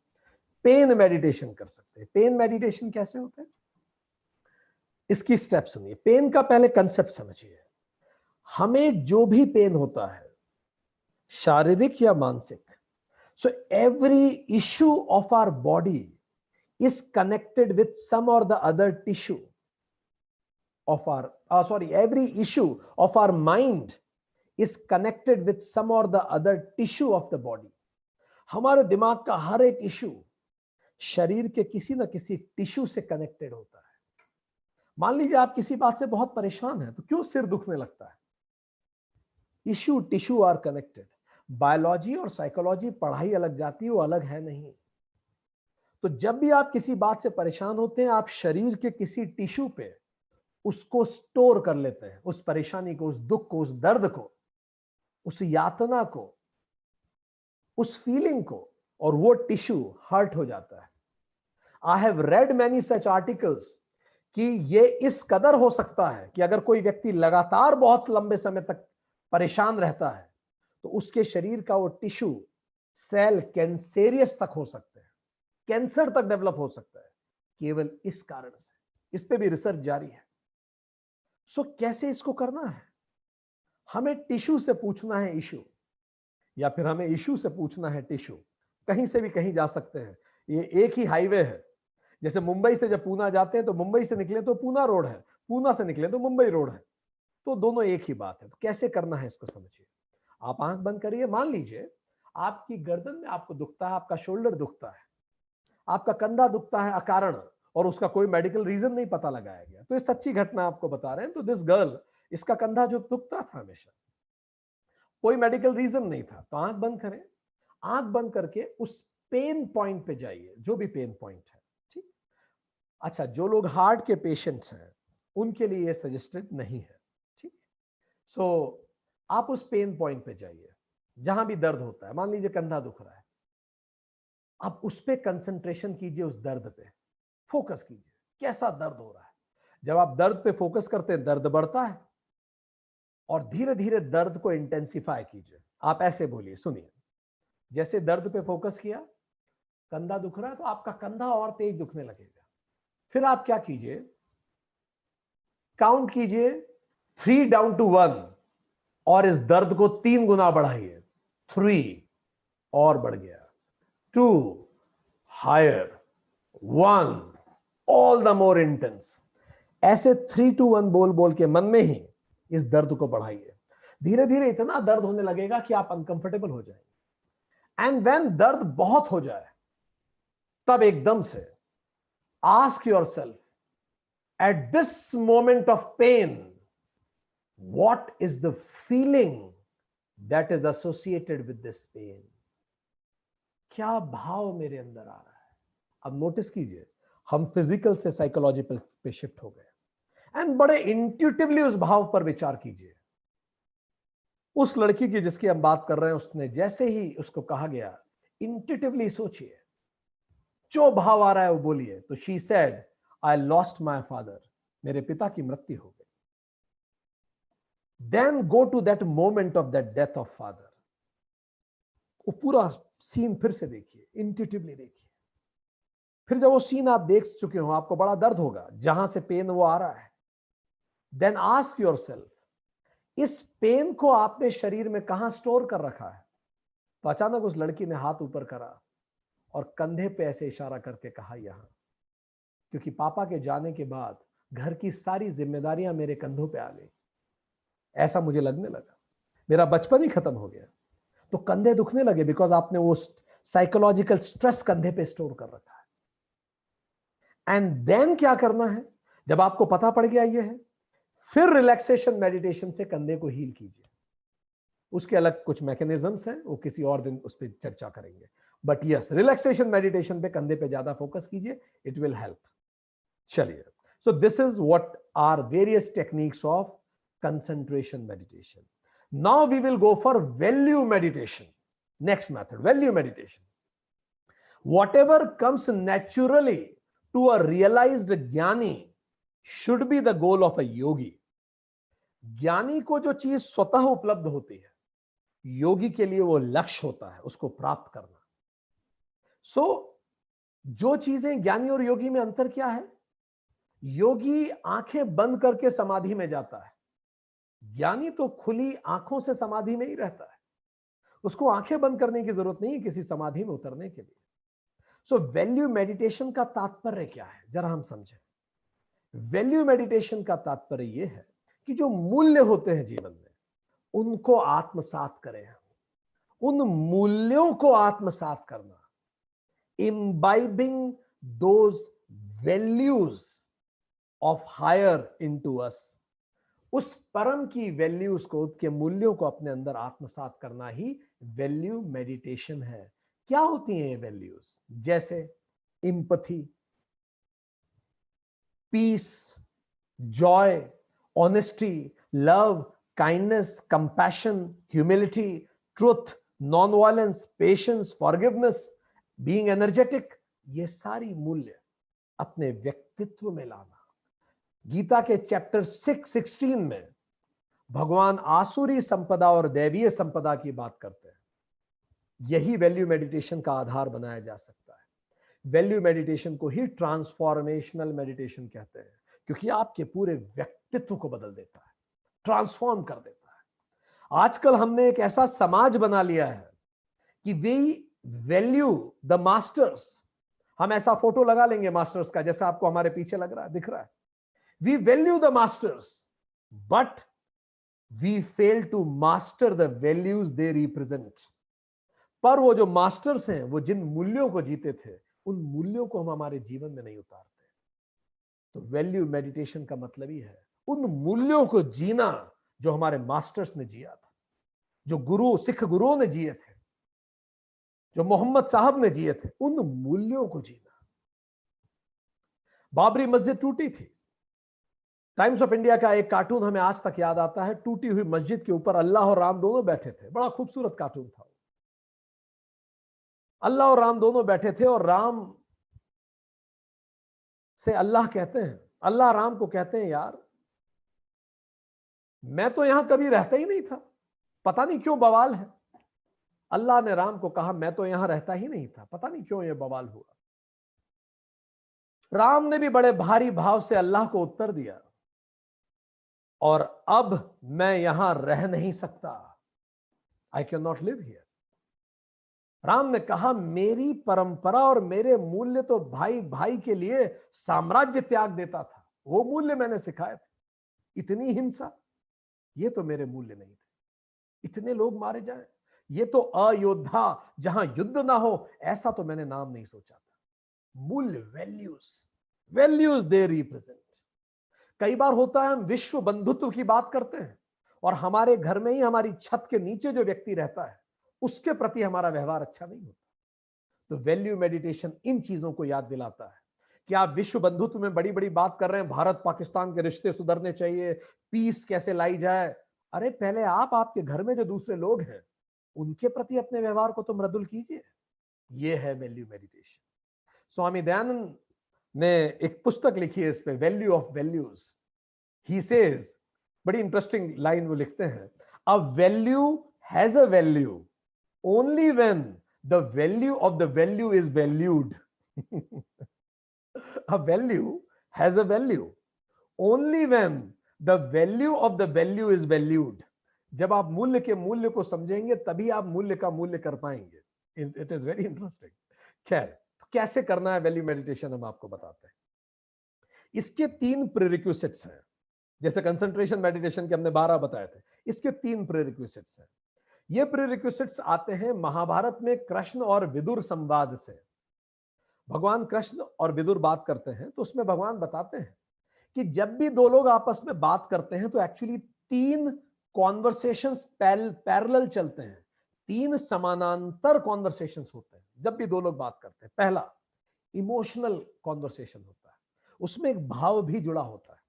पेन मेडिटेशन कर सकते हैं। पेन मेडिटेशन कैसे होता है, इसकी स्टेप सुनिए। पेन का पहले कंसेप्ट समझिए। हमें जो भी पेन होता है, शारीरिक या मानसिक, so every issue of our body is connected with some or the other tissue of our every issue of our mind is connected with some or the other tissue of the body. हमारे दिमाग का हर एक इश्यू शरीर के किसी ना किसी टिश्यू से कनेक्टेड होता है। मान लीजिए आप किसी बात से बहुत परेशान हैं, तो क्यों सिर दुखने लगता है? Issue tissue are connected. Biology और साइकोलॉजी पढ़ाई अलग जाती है, वो अलग है नहीं। तो जब भी आप किसी बात से परेशान होते हैं, आप शरीर के किसी टिश्यू पे उसको स्टोर कर लेते हैं, उस परेशानी को, उस दुख को, उस दर्द को, उस यातना को, उस फीलिंग को, और वो टिश्यू हर्ट हो जाता है। I have read many such articles कि ये इस कदर हो सकता है कि अगर कोई व्यक्ति लगातार बहुत लंबे समय तक परेशान रहता है तो उसके शरीर का वो टिश्यू सेल कैंसेरियस तक हो सकते हैं, कैंसर तक डेवलप हो सकता है, केवल इस कारण से। इस पे भी रिसर्च जारी है। सो कैसे इसको करना है? हमें टिश्यू से पूछना है इशू, या फिर हमें इशू से पूछना है टिश्यू। कहीं से भी कहीं जा सकते हैं, ये एक ही हाईवे है। जैसे मुंबई से जब पूना जाते हैं तो मुंबई से निकले तो पूना रोड है, पूना से निकले तो मुंबई रोड है, तो दोनों एक ही बात है। तो कैसे करना है इसको समझिए। आप आंख बंद करिए, मान लीजिए आपकी गर्दन में आपको दुखता है, आपका शोल्डर दुखता है, आपका कंधा दुखता है अकारण, और उसका कोई मेडिकल रीजन नहीं पता लगाया गया। तो ये सच्ची घटना आपको बता रहे हैं। तो दिस गर्ल, इसका कंधा जो दुखता था हमेशा, कोई मेडिकल रीजन नहीं था। तो आंख बंद करें, आंख बंद करके उस पेन पॉइंट पे जाइए, जो भी पेन पॉइंट है। ठीक। अच्छा, जो लोग हार्ट के पेशेंट्स हैं उनके लिए ये सजेस्टेड नहीं है। ठीक। सो आप उस पेन पॉइंट पे जाइए जहां भी दर्द होता है। मान लीजिए कंधा दुख रहा है, आप उस पे कंसंट्रेशन कीजिए, उस दर्द पे फोकस कीजिए, कैसा दर्द हो रहा है। जब आप दर्द पे फोकस करते हैं, दर्द बढ़ता है, और धीरे धीरे दर्द को इंटेंसिफाई कीजिए। आप ऐसे बोलिए, सुनिए, जैसे दर्द पे फोकस किया, कंधा दुख रहा है तो आपका कंधा और तेज दुखने लगेगा। फिर आप क्या कीजिए, काउंट कीजिए 3 डाउन टू 1, और इस दर्द को 3 गुना बढ़ाइए। 3, और बढ़ गया। 2, higher. 1, all the more intense. ऐसे 3 to 1 बोल बोल के मन में ही इस दर्द को बढ़ाइए। धीरे धीरे इतना दर्द होने लगेगा कि आप अनकंफर्टेबल हो जाएंगे। एंड व्हेन दर्द बहुत हो जाए, तब एकदम से ask yourself, at this moment of pain, what is the feeling that is associated with this pain? क्या भाव मेरे अंदर आ रहा है? अब नोटिस कीजिए, हम फिजिकल से साइकोलॉजी पे शिफ्ट हो गए। एंड बड़े इंट्यूटिवली उस भाव पर विचार कीजिए। उस लड़की की जिसकी हम बात कर रहे हैं, उसने जैसे ही उसको कहा गया, इंट्यूटिवली सोचिए, जो भाव आ रहा है वो बोलिए। तो she said, I lost my father, मेरे पिता की मृत्यु हो गई। Then go to that moment of that death of father. वो पूरा सीन फिर से देखिए, इंट्यूटिवली देखिए। फिर जब वो सीन आप देख चुके हो, आपको बड़ा दर्द होगा जहां से पेन वो आ रहा है। देन आस्क योरसेल्फ, इस पेन को आपने शरीर में कहां स्टोर कर रखा है? तो अचानक उस लड़की ने हाथ ऊपर करा और कंधे पे ऐसे इशारा करके कहा, यहां। क्योंकि पापा के जाने के बाद घर की सारी जिम्मेदारियां मेरे कंधों पे आ गई, ऐसा मुझे लगने लगा, मेरा बचपन ही खत्म हो गया। तो कंधे दुखने लगे, बिकॉज आपने वो साइकोलॉजिकल स्ट्रेस कंधे पे स्टोर कर रखा है। एंड देन क्या करना है, जब आपको पता पड़ गया ये है, फिर रिलैक्सेशन मेडिटेशन से कंधे को हील कीजिए। उसके अलग कुछ मैकेनिज्म्स हैं, वो किसी और दिन उस पर चर्चा करेंगे। बट यस, रिलैक्सेशन मेडिटेशन पे कंधे पे ज्यादा फोकस कीजिए, इट विल हेल्प। चलिए, so this is what are various techniques of concentration meditation. Now we will go for value meditation. Next method, value meditation. Whatever comes naturally to a realized ज्ञानी should be the goal of a yogi. ज्ञानी को जो चीज स्वतः उपलब्ध होती है, योगी के लिए वो लक्ष्य होता है उसको प्राप्त करना। सो जो चीजें ज्ञानी और योगी में अंतर क्या है? योगी आंखें बंद करके समाधि में जाता है, ज्ञानी तो खुली आंखों से समाधि में ही रहता है। उसको आंखें बंद करने की जरूरत नहीं है किसी समाधि में उतरने के लिए। सो वैल्यू मेडिटेशन का तात्पर्य क्या है, जरा हम समझें। वैल्यू मेडिटेशन का तात्पर्य यह है कि जो मूल्य होते हैं जीवन में, उनको आत्मसात करें। उन मूल्यों को आत्मसात करना, imbibing those values of higher into us, उस परम की वैल्यूज को, उसके मूल्यों को अपने अंदर आत्मसात करना ही वैल्यू मेडिटेशन है। क्या होती हैं ये वैल्यूज? जैसे empathy, peace, joy, honesty, love, kindness, compassion, humility, truth, non-violence, patience, forgiveness, being energetic, ये सारी मूल्य अपने व्यक्तित्व में लाना। गीता के चैप्टर 6:16 में भगवान आसुरी संपदा और दैवीय संपदा की बात करते हैं। यही वैल्यू मेडिटेशन का आधार बनाया जा सकता है। वैल्यू मेडिटेशन को ही ट्रांसफॉर्मेशनल मेडिटेशन कहते हैं, क्योंकि आपके पूरे व्यक्तित्व को बदल देता है, ट्रांसफॉर्म कर देता है। आजकल हमने एक ऐसा समाज बना लिया है कि वी वैल्यू द मास्टर्स। हम ऐसा फोटो लगा लेंगे मास्टर्स का, जैसा आपको हमारे पीछे लग रहा है, दिख रहा है। We value the masters, but we fail to master the values they represent. पर वो जो मास्टर्स हैं, वो जिन मूल्यों को जीते थे, उन मूल्यों को हम हमारे जीवन में नहीं उतारते। तो वैल्यू मेडिटेशन का मतलब ही है उन मूल्यों को जीना जो हमारे मास्टर्स ने जिया था, जो गुरु सिख गुरुओं ने जिए थे, जो मोहम्मद साहब ने जिए थे, उन मूल्यों को जीना। बाबरी मस्जिद टूटी थी। टाइम्स ऑफ इंडिया का एक कार्टून हमें आज तक याद आता है। टूटी हुई मस्जिद के ऊपर अल्लाह और राम दोनों बैठे थे। बड़ा खूबसूरत कार्टून था। अल्लाह और राम दोनों बैठे थे और राम से अल्लाह कहते हैं, अल्लाह राम को कहते हैं, यार मैं तो यहां कभी रहता ही नहीं था, पता नहीं क्यों बवाल है। अल्लाह ने राम को कहा, मैं तो यहां रहता ही नहीं था, पता नहीं क्यों यह बवाल हुआ। राम ने भी बड़े भारी भाव से अल्लाह को उत्तर दिया, और अब मैं यहां रह नहीं सकता, I can not live here. Ram ने कहा, मेरी परंपरा और मेरे मूल्य तो भाई भाई के लिए साम्राज्य त्याग देता था, वो मूल्य मैंने सिखाए थे। इतनी हिंसा, ये तो मेरे मूल्य नहीं थे। इतने लोग मारे जाएं, ये तो अयोध्या जहां युद्ध ना हो, ऐसा तो मैंने नाम नहीं सोचा था। मूल्य, वैल्यूज दे रिप्रेजेंट। कई बार होता है हम विश्व बंधुत्व की बात करते हैं, और हमारे घर में ही हमारी छत के नीचे जो व्यक्ति रहता है, उसके प्रति हमारा व्यवहार अच्छा नहीं होता। तो वैल्यू मेडिटेशन इन चीजों को याद दिलाता है कि आप विश्व बंधुत्व में बड़ी बड़ी बात कर रहे हैं, भारत पाकिस्तान के रिश्ते सुधरने चाहिए, पीस कैसे लाई जाए। अरे पहले आप आपके घर में जो दूसरे लोग हैं, उनके प्रति अपने व्यवहार को तो मृदुल कीजिए। यह है वैल्यू मेडिटेशन। स्वामी दयानंद ने एक पुस्तक लिखी है इस पे, value of values. He says, बड़ी इंटरेस्टिंग लाइन वो लिखते हैं, a value has a value only when the value of the value is valued. A value has a value only when the value of the value is valued. जब आप मूल्य के मूल्य को समझेंगे, तभी आप मूल्य का मूल्य कर पाएंगे। It is very interesting. खैर, कैसे करना है वैल्यू मेडिटेशन, हम आपको बताते हैं। इसके 3 प्रीरिक्विजिट्स हैं। जैसे कंसंट्रेशन मेडिटेशन के हमने 12 बताए थे, इसके 3 प्रीरिक्विजिट्स हैं। ये प्रीरिक्विजिट्स आते हैं महाभारत में कृष्ण और विदुर संवाद से। भगवान कृष्ण और विदुर बात करते हैं, तो उसमें भगवान बताते हैं कि जब भी दो लोग आपस में बात करते हैं, तो एक्चुअली 3 कॉन्वर्सेशंस पैरेलल चलते हैं। 3 समानांतर कॉन्वर्सेशंस होते हैं जब भी दो लोग बात करते हैं। पहला इमोशनल कॉन्वर्सेशन होता है, उसमें एक भाव भी जुड़ा होता है।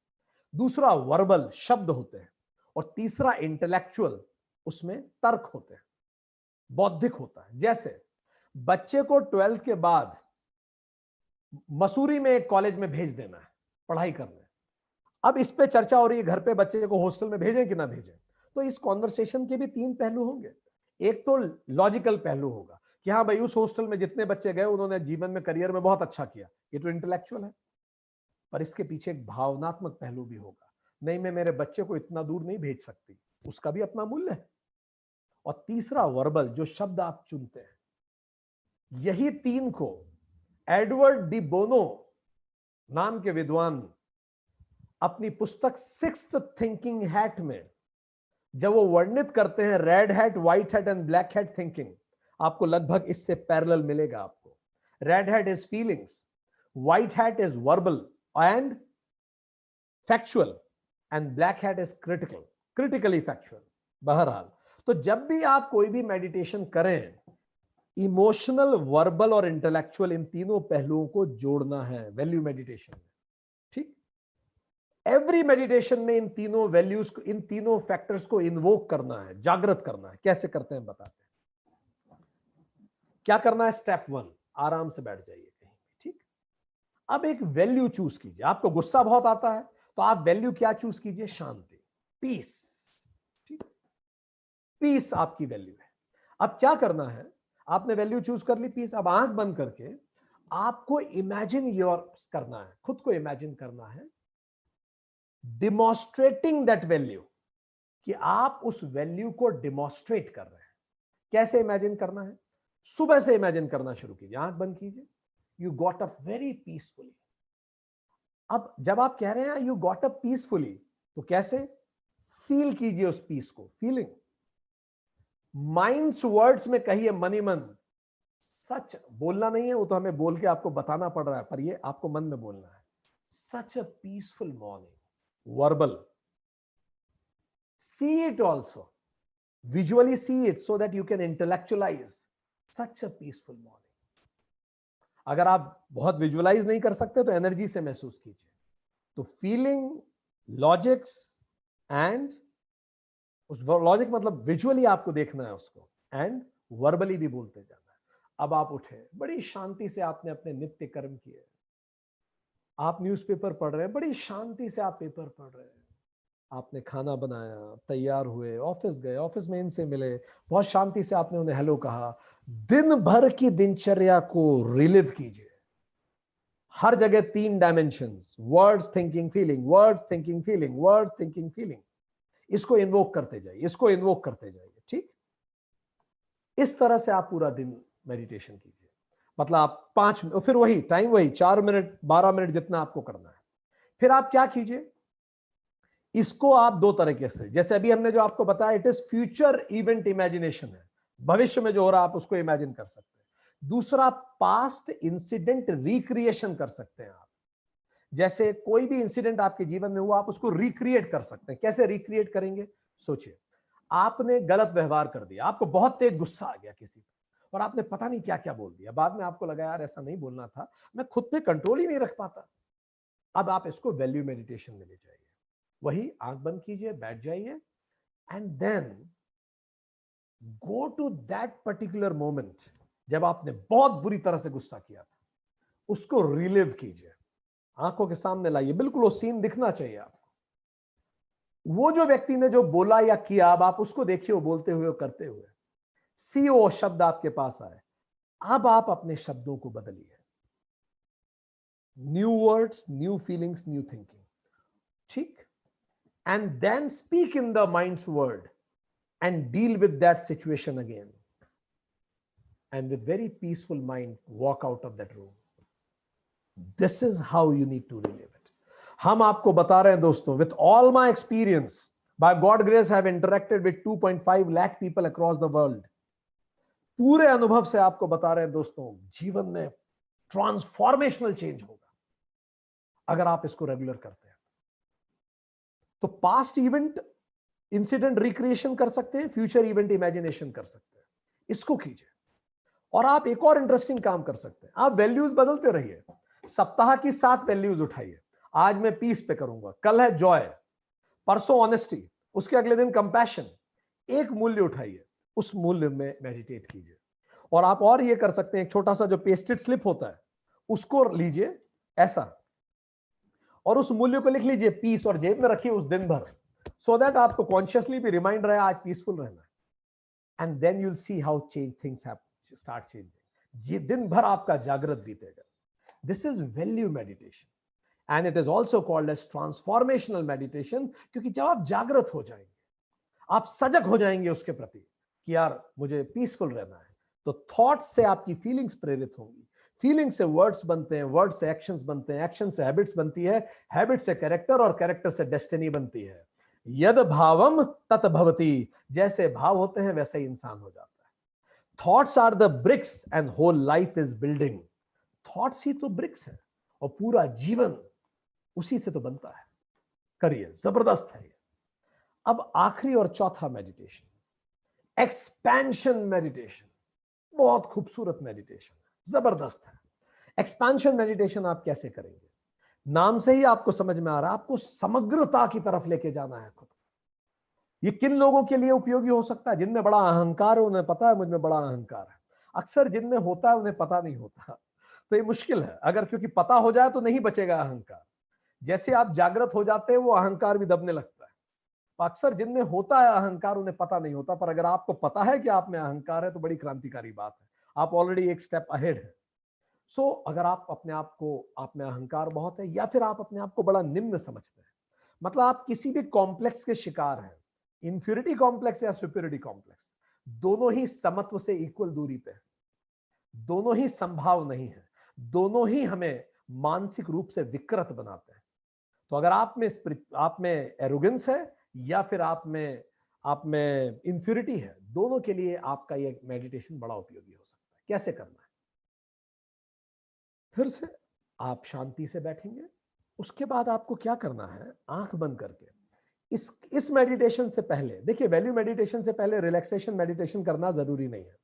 दूसरा वर्बल, शब्द होते हैं। और तीसरा इंटेलेक्चुअल, उसमें तर्क होते हैं, बौद्धिक होता है। जैसे बच्चे को 12th के बाद मसूरी में एक कॉलेज में भेज देना है पढ़ाई करने। अब इस पे चर्चा हो रही है, घर पे बच्चे को हॉस्टल में भेजें कि ना भेजें। तो इस कॉन्वर्सेशन के भी 3 पहलू होंगे। एक तो लॉजिकल पहलू होगा कि हाँ भाई, उस हॉस्टल में जितने बच्चे गए, उन्होंने जीवन में, करियर में बहुत अच्छा किया, ये तो इंटेलेक्चुअल है। पर इसके पीछे एक भावनात्मक पहलू भी होगा। नहीं, मैं मेरे बच्चे को इतना दूर नहीं भेज सकती, उसका भी अपना मूल्य है। और तीसरा वर्बल, जो शब्द आप चुनते हैं। यही 3 को एडवर्ड डी बोनो नाम के विद्वान अपनी पुस्तक 6th थिंकिंग हैट में, जब वो वर्णित करते हैं red hat, white hat and black hat thinking, आपको लगभग इससे पैरेलल मिलेगा आपको। Red hat is feelings, white hat is verbal and factual, and black hat is critically factual. बहरहाल, तो जब भी आप कोई भी मेडिटेशन करें, इमोशनल, वर्बल और इंटेलेक्चुअल, इन तीनों पहलुओं को जोड़ना है वैल्यू मेडिटेशन में। ठीक, एवरी मेडिटेशन में इन तीनों वैल्यूज को, इन तीनों फैक्टर्स को इन्वोक करना है, जागृत करना है। कैसे करते हैं बताते हैं। क्या करना है? स्टेप 1, आराम से बैठ जाइए कहीं, ठीक। अब एक वैल्यू चूज कीजिए। आपको गुस्सा बहुत आता है तो आप वैल्यू क्या चूज कीजिए? शांति, पीस, ठीक। पीस आपकी वैल्यू है। अब क्या करना है? आपने वैल्यू चूज कर ली पीस। अब आंख बंद करके आपको इमेजिन योर करना है, खुद को इमेजिन करना है डिमॉन्स्ट्रेटिंग दैट वैल्यू, कि आप उस वैल्यू को डिमॉन्स्ट्रेट कर रहे हैं। कैसे इमेजिन करना है? सुबह से इमेजिन करना शुरू कीजिए, आंख बंद कीजिए। You got up very peacefully. अब जब आप कह रहे हैं यू गॉट अप पीसफुली, तो कैसे? फील कीजिए उस पीस को, फीलिंग। माइंड्स वर्ड्स में कहिए मन ही मन, सच बोलना नहीं है, वो तो हमें बोल के आपको बताना पड़ रहा है, पर ये आपको मन में बोलना है। Such a peaceful morning, verbal. See it also, visually see it so that you can intellectualize such a peaceful morning. अगर आप बहुत विजुअलाइज नहीं कर सकते तो एनर्जी से महसूस कीजिए। तो फीलिंग, लॉजिक्स एंड, उस लॉजिक मतलब विजुअली आपको देखना है उसको, एंड वर्बली भी बोलते जाना है। अब आप उठे, बड़ी शांति से आपने अपने नित्य कर्म किए। आप न्यूज़पेपर पढ़ रहे हैं, बड़ी शांति से आप पेपर पढ़ रहे हैं। आपने खाना बनाया, तैयार हुए, ऑफिस गए, ऑफिस में इनसे मिले, बहुत शांति से आपने उन्हें हेलो कहा। दिन भर की दिनचर्या को रिलिव कीजिए। हर जगह 3 dimensions, words, thinking, feeling, words, thinking, feeling, words, thinking, feeling. इसको इन्वोक करते जाइए, इसको इन्वोक करते जाइए, ठीक। इस तरह से आप पूरा दिन मेडिटेशन कीजिए। मतलब आप 5, फिर वही टाइम, वही 4 मिनट, 12 मिनट, जितना आपको करना है। फिर आप क्या कीजिए? इसको आप 2 तरीके से, जैसे अभी हमने जो आपको बताया, it is future event imagination है, भविष्य में जो हो रहा है आप उसको इमेजिन कर सकते हैं। दूसरा, पास्ट इंसिडेंट रिक्रिएशन कर सकते हैं आप। जैसे कोई भी इंसिडेंट आपके जीवन में हुआ, आप उसको रिक्रिएट कर सकते हैं। कैसे रिक्रिएट करेंगे? सोचिए, आपने गलत व्यवहार कर दिया, आपको बहुत तेज गुस्सा आ गया किसी पर, और आपने पता नहीं क्या क्या बोल दिया। बाद में आपको लगा यार ऐसा नहीं बोलना था, मैं खुद पे कंट्रोल ही नहीं रख पाता। अब आप इसको वैल्यू मेडिटेशन में ले जाइए। वही आंख बंद कीजिए, बैठ जाइए, and then go to that particular moment जब आपने बहुत बुरी तरह से गुस्सा किया था, उसको रिलिव कीजिए, आंखों के सामने लाइए, बिल्कुल वो सीन दिखना चाहिए आपको। वो जो व्यक्ति ने जो बोला या किया, अब आप उसको देखिए, वो बोलते हुए, करते हुए। सी वो शब्द आपके पास आए। अब आप अपने शब्दों को बदलिए। New words, new feelings, new thinking, ठीक। And then speak in the mind's word and deal with that situation again. And with very peaceful mind, walk out of that room. This is how you need to relive it. हम आपको बता रहे हैं दोस्तों, with all my experience, by God grace, I have interacted with 2.5 lakh people across the world. पूरे अनुभव से आपको बता रहे हैं दोस्तों, जीवन में ट्रांसफॉर्मेशनल चेंज होगा अगर आप इसको रेगुलर करते हैं। तो पास्ट इवेंट इंसिडेंट रिक्रिएशन कर सकते हैं, फ्यूचर इवेंट इमेजिनेशन कर सकते हैं, इसको कीजिए। और आप एक और इंटरेस्टिंग काम कर सकते हैं, आप वैल्यूज बदलते रहिए। सप्ताह की 7 वैल्यूज उठाइए। आज मैं पीस पे करूंगा, कल है जॉय, परसों ऑनेस्टी, उसके अगले दिन कंपैशन। एक मूल्य उठाइए, उस मूल्य में मेडिटेट कीजिए। और आप और ये कर सकते हैं, एक छोटा सा जो पेस्टेड स्लिप होता है उसको लीजिए ऐसा, और उस मूल्य को लिख लीजिए पीस, और जेब में रखिए उस दिन भर, सो दैट आपको कॉन्शियसली भी रिमाइंड रहे आज पीसफुल रहना है। And then you will see how change things start changing. जी दिन भर आपका जागृत बीतेगा। This is value meditation and it is also called as transformational meditation, क्योंकि जब आप जागृत हो जाएंगे, आप सजग हो जाएंगे उसके प्रति कि यार मुझे पीसफुल रहना है, तो थॉट्स से आपकी फीलिंग्स प्रेरित होंगी, फीलिंग से वर्ड्स बनते हैं, वर्ड से एक्शंस बनते हैं, एक्शन से हैबिट्स बनती है, हैबिट से कैरेक्टर, और कैरेक्टर से डेस्टिनी बनती है। यद भावम तत भवति, जैसे भाव होते हैं वैसे ही इंसान हो जाता है। Thoughts are the bricks and whole life is building. Thoughts ही तो ब्रिक्स है, और पूरा जीवन उसी से तो बनता है। करिए, जबरदस्त है ये। अब आखिरी और चौथा मेडिटेशन, एक्सपेंशन मेडिटेशन, बहुत खूबसूरत मेडिटेशन है, जबरदस्त है। एक्सपेंशन मेडिटेशन आप कैसे करेंगे? नाम से ही आपको समझ में आ रहा है, आपको समग्रता की तरफ लेके जाना है खुद। ये किन लोगों के लिए उपयोगी हो सकता है? जिनमें बड़ा अहंकार है, उन्हें पता है मुझ में बड़ा अहंकार है। अक्सर जिनमें होता है उन्हें पता नहीं होता, तो ये मुश्किल है। अगर क्योंकि पता हो जाए तो नहीं बचेगा अहंकार। जैसे आप जागृत हो जाते हैं वो अहंकार भी दबने लगता है। तो अक्सर जिनमें होता है अहंकार उन्हें पता नहीं होता, पर अगर आपको पता है कि आप में अहंकार है तो बड़ी क्रांतिकारी बात है, आप ऑलरेडी एक स्टेप अहेड है। सो अगर आप अपने आप को, आप में अहंकार बहुत है, या फिर आप अपने आप को बड़ा निम्न समझते हैं, मतलब आप किसी भी कॉम्प्लेक्स के शिकार हैं, इंफ्यूरिटी कॉम्प्लेक्स या सुपीरियरिटी कॉम्प्लेक्स, दोनों ही समत्व से इक्वल दूरी पे है, दोनों ही संभाव नहीं है, दोनों ही हमें मानसिक रूप से विकृत बनाते हैं। तो अगर आप में एरोगेंस है या फिर आप में इंफ्यूरिटी है, दोनों के लिए आपका ये मेडिटेशन बड़ा उपयोगी हो सकता है। कैसे करना है? फिर से आप शांति से बैठेंगे। उसके बाद आपको क्या करना है, आंख बंद करके इस मेडिटेशन से पहले, देखिए वैल्यू मेडिटेशन से पहले रिलैक्सेशन मेडिटेशन करना जरूरी नहीं है।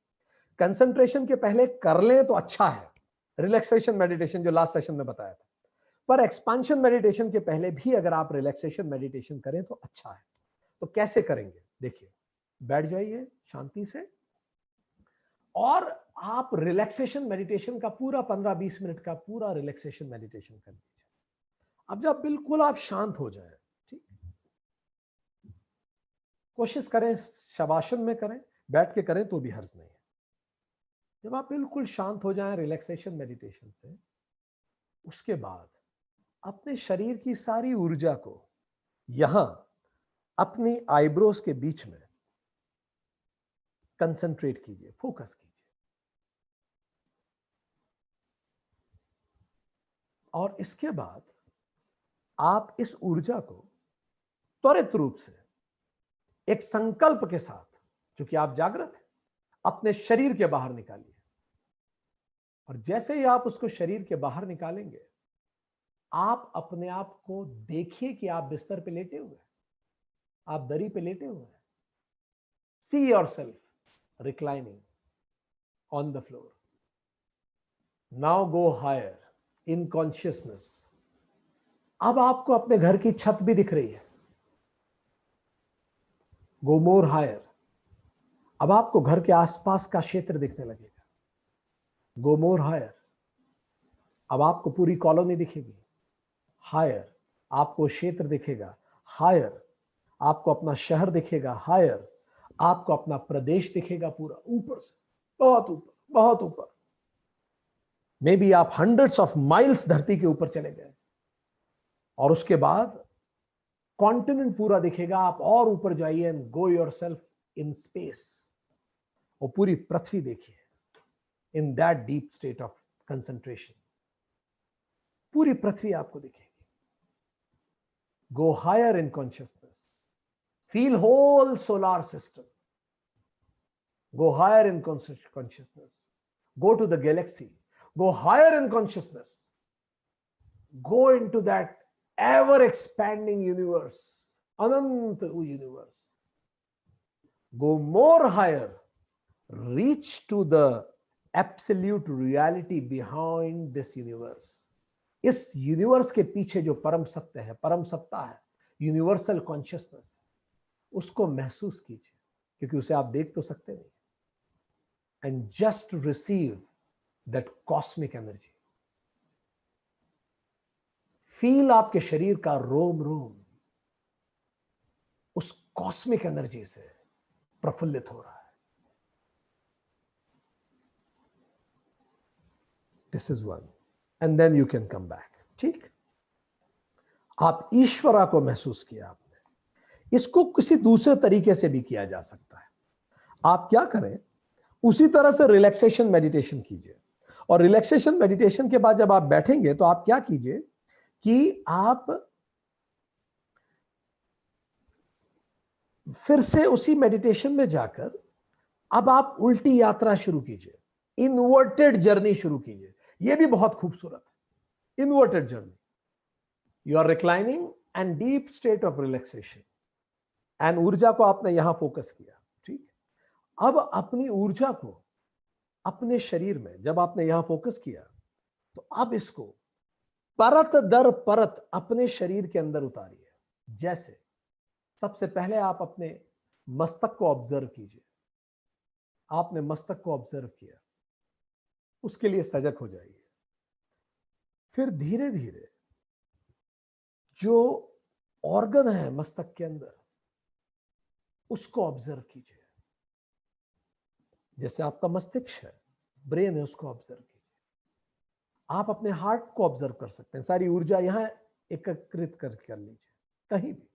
कंसंट्रेशन के पहले कर लें तो अच्छा है, रिलैक्सेशन मेडिटेशन जो लास्ट सेशन में बताया था। पर एक्सपांशन मेडिटेशन के पहले भी अगर आप रिलैक्सेशन मेडिटेशन करें तो अच्छा है। तो कैसे करेंगे? देखिए, बैठ जाइए शांति से और आप रिलैक्सेशन मेडिटेशन का पूरा 15-20 मिनट का पूरा रिलैक्सेशन मेडिटेशन कर लीजिए। अब जब बिल्कुल आप शांत हो जाएं, ठीक, कोशिश करें शवासन में करें, बैठ के करें तो भी हर्ज नहीं है। जब आप बिल्कुल शांत हो जाएं रिलैक्सेशन मेडिटेशन से, उसके बाद अपने शरीर की सारी ऊर्जा को यहां अपनी आईब्रोज के बीच में कंसंट्रेट कीजिए, फोकस कीजिए। और इसके बाद आप इस ऊर्जा को त्वरित रूप से एक संकल्प के साथ, क्योंकि आप जागृत हैं, अपने शरीर के बाहर निकालिए। और जैसे ही आप उसको शरीर के बाहर निकालेंगे, आप अपने आप को देखिए कि आप बिस्तर पे लेटे हुए हैं, आप दरी पे लेटे हुए हैं। See yourself reclining on the floor. Now go higher in consciousness. अब आपको अपने घर की छत भी दिख रही है। गो मोर हायर। अब आपको घर के आसपास का क्षेत्र दिखने लगेगा। गो मोर हायर। अब आपको पूरी कॉलोनी दिखेगी। हायर। आपको क्षेत्र दिखेगा। हायर। आपको अपना शहर दिखेगा। हायर। आपको अपना प्रदेश दिखेगा पूरा ऊपर से, बहुत ऊपर, बहुत ऊपर। मे बी आप हंड्रेड्स ऑफ माइल्स धरती के ऊपर चले गए। और उसके बाद कॉन्टिनेंट पूरा दिखेगा। आप और ऊपर जाइए and go yourself in space, और पूरी पृथ्वी देखिए in that deep state of concentration. पूरी पृथ्वी आपको दिखेगी। Go higher in consciousness. Feel whole solar system. Go higher in consciousness. Go to the galaxy. Go higher in consciousness. Go into that ever expanding universe, Ananta universe. Go more higher. Reach to the absolute reality behind this universe. इस यूनिवर्स के पीछे जो परम सत्य है, परम सत्ता है, यूनिवर्सल कॉन्शियसनेस, उसको महसूस कीजिए, क्योंकि उसे आप देख तो सकते नहीं। And just receive that cosmic energy. Feel आपके शरीर का रोम रोम उस कॉस्मिक एनर्जी से प्रफुल्लित हो रहा है। This is one, and then you can come back. ठीक, आप ईश्वरा को महसूस किया आपने। इसको किसी दूसरे तरीके से भी किया जा सकता है। आप क्या करें, उसी तरह से रिलैक्सेशन मेडिटेशन कीजिए। और रिलैक्सेशन मेडिटेशन के बाद जब आप बैठेंगे तो आप क्या कीजिए कि आप फिर से उसी मेडिटेशन में जाकर अब आप उल्टी यात्रा शुरू कीजिए, इनवर्टेड जर्नी शुरू कीजिए। यह भी बहुत खूबसूरत है, inverted journey. You are reclining and deep state of relaxation, and ऊर्जा को आपने यहां फोकस किया। ठीक, अब अपनी ऊर्जा को अपने शरीर में जब आपने यहां फोकस किया, तो अब इसको परत दर परत अपने शरीर के अंदर उतारिए। जैसे सबसे पहले आप अपने मस्तक को ऑब्जर्व कीजिए। आपने मस्तक को ऑब्जर्व किया, उसके लिए सजग हो जाइए। फिर धीरे धीरे जो ऑर्गन है मस्तक के अंदर उसको ऑब्जर्व कीजिए। जैसे आपका मस्तिष्क है, ब्रेन है, उसको ऑब्जर्व कीजिए। आप अपने हार्ट को ऑब्जर्व कर सकते हैं। सारी ऊर्जा यहां एकत्रित कर लीजिए। कहीं भी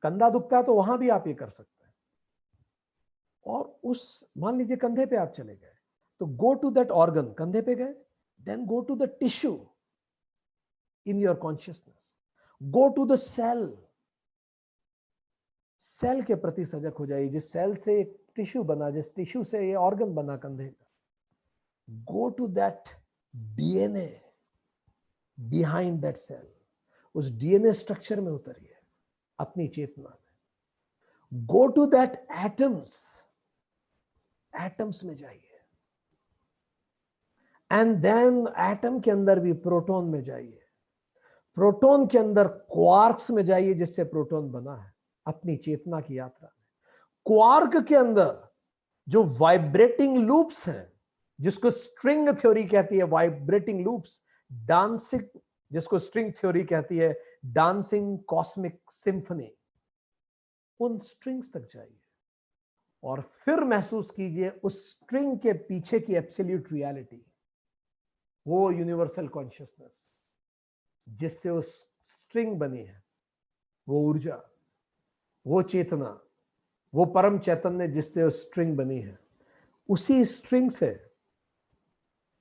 कंधा दुखता है तो वहां भी आप ये कर सकते हैं। और उस मान लीजिए कंधे पे आप चले गए तो गो टू दैट ऑर्गन, कंधे पे गए, then go to the tissue in your consciousness, go to the cell. Cell के प्रति सजग हो जाइए। जिस सेल से एक टिश्यू बना, जिस टिश्यू से ये ऑर्गन बना कंधे का, go to that DNA behind that cell. उस डीएनए स्ट्रक्चर में उतरिए अपनी चेतना में। Go to that atoms, atoms में जाइए। एंड देन एटम के अंदर भी प्रोटॉन में जाइए, प्रोटॉन के अंदर क्वार्क्स में जाइए जिससे प्रोटॉन बना है, अपनी चेतना की यात्रा में। क्वार्क के अंदर जो वाइब्रेटिंग लूप्स हैं, जिसको स्ट्रिंग थ्योरी कहती है, वाइब्रेटिंग लूप्स, डांसिंग, जिसको स्ट्रिंग थ्योरी कहती है, डांसिंग कॉस्मिक सिंफनी, उन स्ट्रिंग्स तक जाइए और फिर महसूस कीजिए उस स्ट्रिंग के पीछे की एब्सोल्यूट रियलिटी, वो यूनिवर्सल कॉन्शियसनेस जिससे उस स्ट्रिंग बनी है, वो ऊर्जा, वो चेतना, वो परम चैतन्य जिससे उस स्ट्रिंग बनी है। उसी स्ट्रिंग से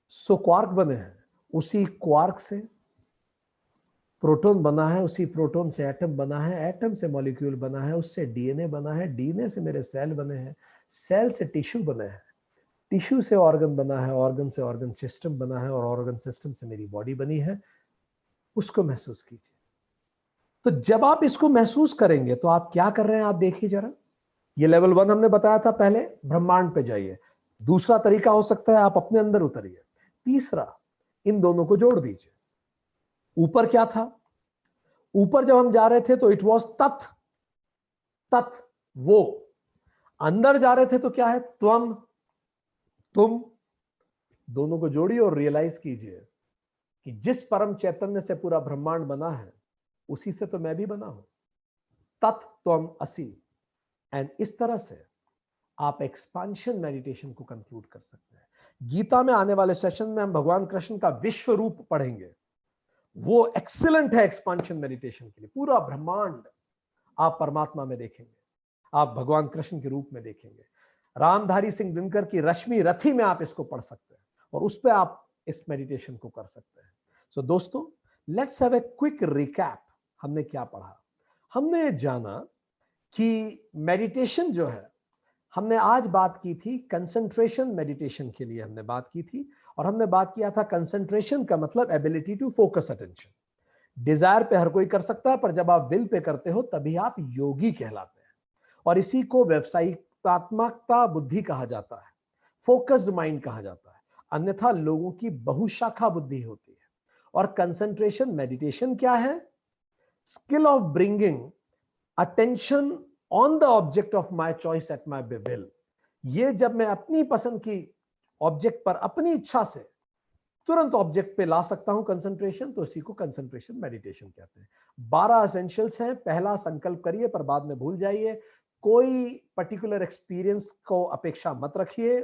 सो क्वार्क बने हैं, उसी क्वार्क से प्रोटॉन बना है, उसी प्रोटॉन से एटम बना है, एटम से मॉलिक्यूल बना है, उससे डीएनए बना है, डीएनए से मेरे सेल बने हैं, सेल से टिश्यू बने हैं, टिश्यू से ऑर्गन बना है, ऑर्गन से ऑर्गन सिस्टम बना है, और ऑर्गन सिस्टम से मेरी बॉडी बनी है। उसको महसूस कीजिए। तो जब आप इसको महसूस करेंगे तो आप क्या कर रहे हैं, आप देखिए जरा। ये लेवल 1 हमने बताया था, पहले ब्रह्मांड पे जाइए। दूसरा तरीका हो सकता है आप अपने अंदर उतरिए। तीसरा, इन दोनों को जोड़ दीजिए। ऊपर क्या था? ऊपर जब हम जा रहे थे तो इट वॉज तत्, तत् वो। अंदर जा रहे थे तो क्या है? त्वम, तुम। दोनों को जोड़िए और रियलाइज कीजिए कि जिस परम चैतन्य से पूरा ब्रह्मांड बना है उसी से तो मैं भी बना हूं। तत् त्वम असि। एंड इस तरह से आप एक्सपांशन मेडिटेशन को कंक्लूड कर सकते हैं। गीता में आने वाले सेशन में हम भगवान कृष्ण का विश्व रूप पढ़ेंगे। वो एक्सीलेंट है एक्सपांशन मेडिटेशन के लिए। पूरा ब्रह्मांड आप परमात्मा में देखेंगे, आप भगवान कृष्ण के रूप में देखेंगे। रामधारी सिंह दिनकर की रश्मि रथी में आप इसको पढ़ सकते हैं और उस पर आप इस मेडिटेशन को कर सकते हैं। सो दोस्तों, let's have a quick recap. हमने क्या पढ़ा? हमने जाना कि मेडिटेशन जो है, हमने आज बात की थी कंसंट्रेशन मेडिटेशन के लिए हमने बात की थी, और हमने बात किया था कंसंट्रेशन का मतलब ability to focus attention. Desire पे हर कोई कर सकता है, पर जब आप विल पे करते हो तभी आप योगी कहलाते हैं, और इसी को व्यावसायिकात्मकता बुद्धि कहा जाता है, फोकस्ड माइंड कहा जाता है। अन्यथा लोगों की बहुशाखा बुद्धि होती है। और कंसंट्रेशन मेडिटेशन क्या है? Skill of bringing attention on the object of my choice at my will. ये जब मैं अपनी पसंद की ऑब्जेक्ट पर अपनी इच्छा से तुरंत ऑब्जेक्ट पे ला सकता हूं कंसंट्रेशन, तो इसी को कंसंट्रेशन मेडिटेशन कहते हैं। 12 एसेंशियल्स हैं। पहला, संकल्प करिए पर बाद में भूल जाइए। कोई पर्टिकुलर एक्सपीरियंस को अपेक्षा मत रखिए।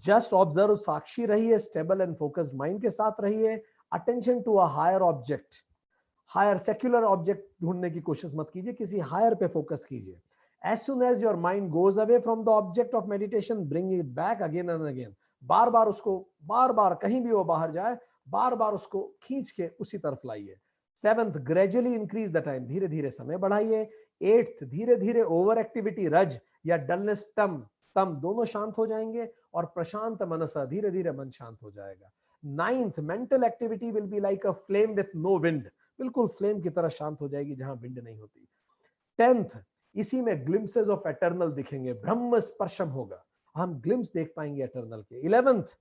जस्ट ऑब्जर्व, साक्षी रहिए, स्टेबल एंड फोकस्ड माइंड के साथ रहिए। Attention to a higher object, higher secular object ढूंढने की कोशिश मत कीजिए, किसी हायर पे फोकस कीजिए। As soon as your mind goes away from the object of meditation, bring it back again and again. बार बार उसको, बार बार कहीं भी वो बाहर जाए, बार बार उसको खींच के उसी तरफ लाइए। 7th, gradually increase the time, धीरे धीरे समय बढ़ाइए। 8th, धीरे धीरे ओवर एक्टिविटी रज या डलनेस तम, तम दोनों शांत हो जाएंगे, और प्रशांत मनसा, धीरे धीरे मन शांत हो जाएगा। 9th, mental activity will be like a flame with no wind, बिल्कुल फ्लेम की तरह शांत हो जाएगी जहां विंड नहीं होती। 10th, इसी में ग्लिम्सेस ऑफ एटर्नल दिखेंगे, ब्रह्म स्पर्शम होगा, हम ग्लिम्स देख पाएंगे एटर्नल के। 11th,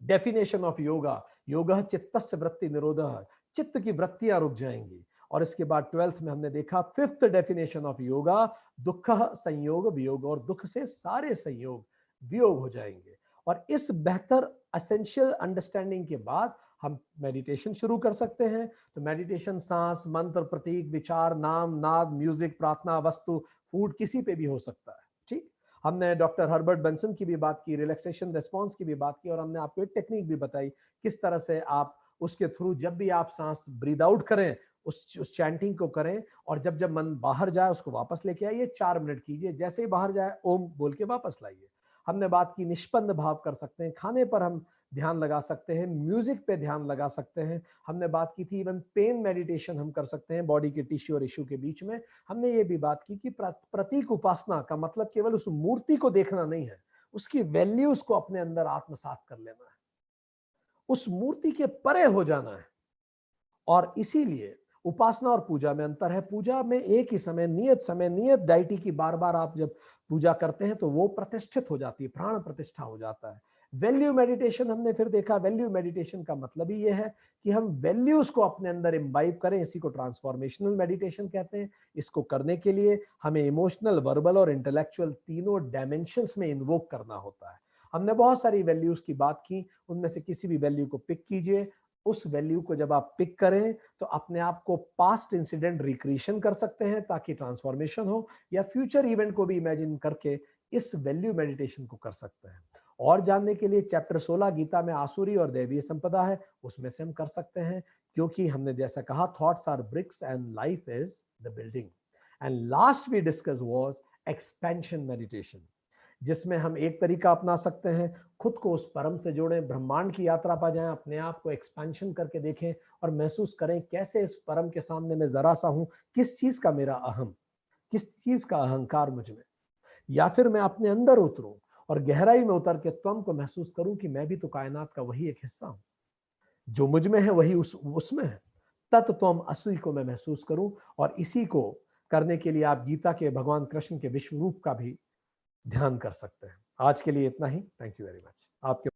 डेफिनेशन ऑफ योगा, योगः चित्तस्य वृत्ति निरोधः, चित्त की वृत्तियां रुक जाएंगी। और इसके बाद 12th में हमने देखा 5th डेफिनेशन ऑफ योगा, दुःखः संयोग वियोग, और दुख से सारे संयोग वियोग हो जाएंगे। और इस बेहतर एसेंशियल अंडरस्टैंडिंग के बाद हम मेडिटेशन शुरू कर सकते हैं। तो मेडिटेशन सांस, मंत्र, प्रतीक, विचार, नाम, नाद, म्यूजिक, प्रार्थना, वस्तु, फूड, किसी पे भी हो सकता है। ठीक, हमने डॉक्टर हर्बर्ट बेंसन की भी बात की, रिलैक्सेशन रेस्पॉन्स की भी बात की, और हमने आपको एक टेक्निक भी बताई किस तरह से आप उसके थ्रू जब भी आप सांस ब्रीद आउट करें उस चैंटिंग को करें, और जब जब मन बाहर जाए उसको वापस लेके आइए, 4 मिनट कीजिए, जैसे ही बाहर जाए ओम बोल के वापस लाइए। हमने बात की निष्पन्द भाव कर सकते हैं, खाने पर हम ध्यान लगा सकते हैं, म्यूजिक पे ध्यान लगा सकते हैं। हमने बात की थी इवन पेन मेडिटेशन हम कर सकते हैं बॉडी के टिश्यू और इश्यू के बीच में। हमने ये भी बात की कि प्रतीक उपासना का मतलब केवल उस मूर्ति को देखना नहीं है, उसकी वैल्यूज को अपने अंदर आत्मसात कर लेना है, उस मूर्ति के परे हो जाना है। और इसीलिए उपासना और पूजा में अंतर है। पूजा में एक ही समय नियत डाइटी की बार बार आप जब पूजा करते हैं तो वो प्रतिष्ठित हो जाती है, प्राण प्रतिष्ठा हो जाता है। वैल्यू मेडिटेशन हमने फिर देखा, वैल्यू मेडिटेशन का मतलब ही ये है कि हम वैल्यूज को अपने अंदर इम्बाइब करें, इसी को ट्रांसफॉर्मेशनल मेडिटेशन कहते हैं। इसको करने के लिए हमें इमोशनल, वर्बल और इंटेलेक्चुअल तीनों डायमेंशंस में इन्वोक करना होता है। हमने बहुत सारी वैल्यूज की बात की, उनमें से किसी भी वैल्यू को पिक कीजिए। उस वैल्यू को जब आप पिक करें तो अपने आप को पास्ट इंसिडेंट रिक्रिएशन कर सकते हैं ताकि ट्रांसफॉर्मेशन हो, या फ्यूचर इवेंट को भी इमेजिन करके इस वैल्यू मेडिटेशन को कर सकते हैं। और जानने के लिए चैप्टर 16 गीता में आसुरी और दैवीय संपदा है, उसमें से हम कर सकते हैं, क्योंकि हमने जैसा कहा thoughts are bricks and life is the building. And last we discuss was expansion meditation, जिसमें हम एक तरीका अपना सकते हैं, खुद को उस परम से जोड़ें, ब्रह्मांड की यात्रा पर जाएं, अपने आप को एक्सपेंशन करके देखें और महसूस करें कैसे इस परम के सामने मैं जरा सा हूं, किस चीज का मेरा अहम, किस चीज का अहंकार मुझ में। या फिर मैं अपने अंदर उतरूं और गहराई में उतर के त्वम को महसूस करूं कि मैं भी तो कायनात का वही एक हिस्सा हूं, जो मुझ में है वही उसमें है। तत्त्वम असुई को मैं महसूस करूं। और इसी को करने के लिए आप गीता के भगवान कृष्ण के विश्व रूप का भी ध्यान कर सकते हैं। आज के लिए इतना ही। Thank you very much. आपके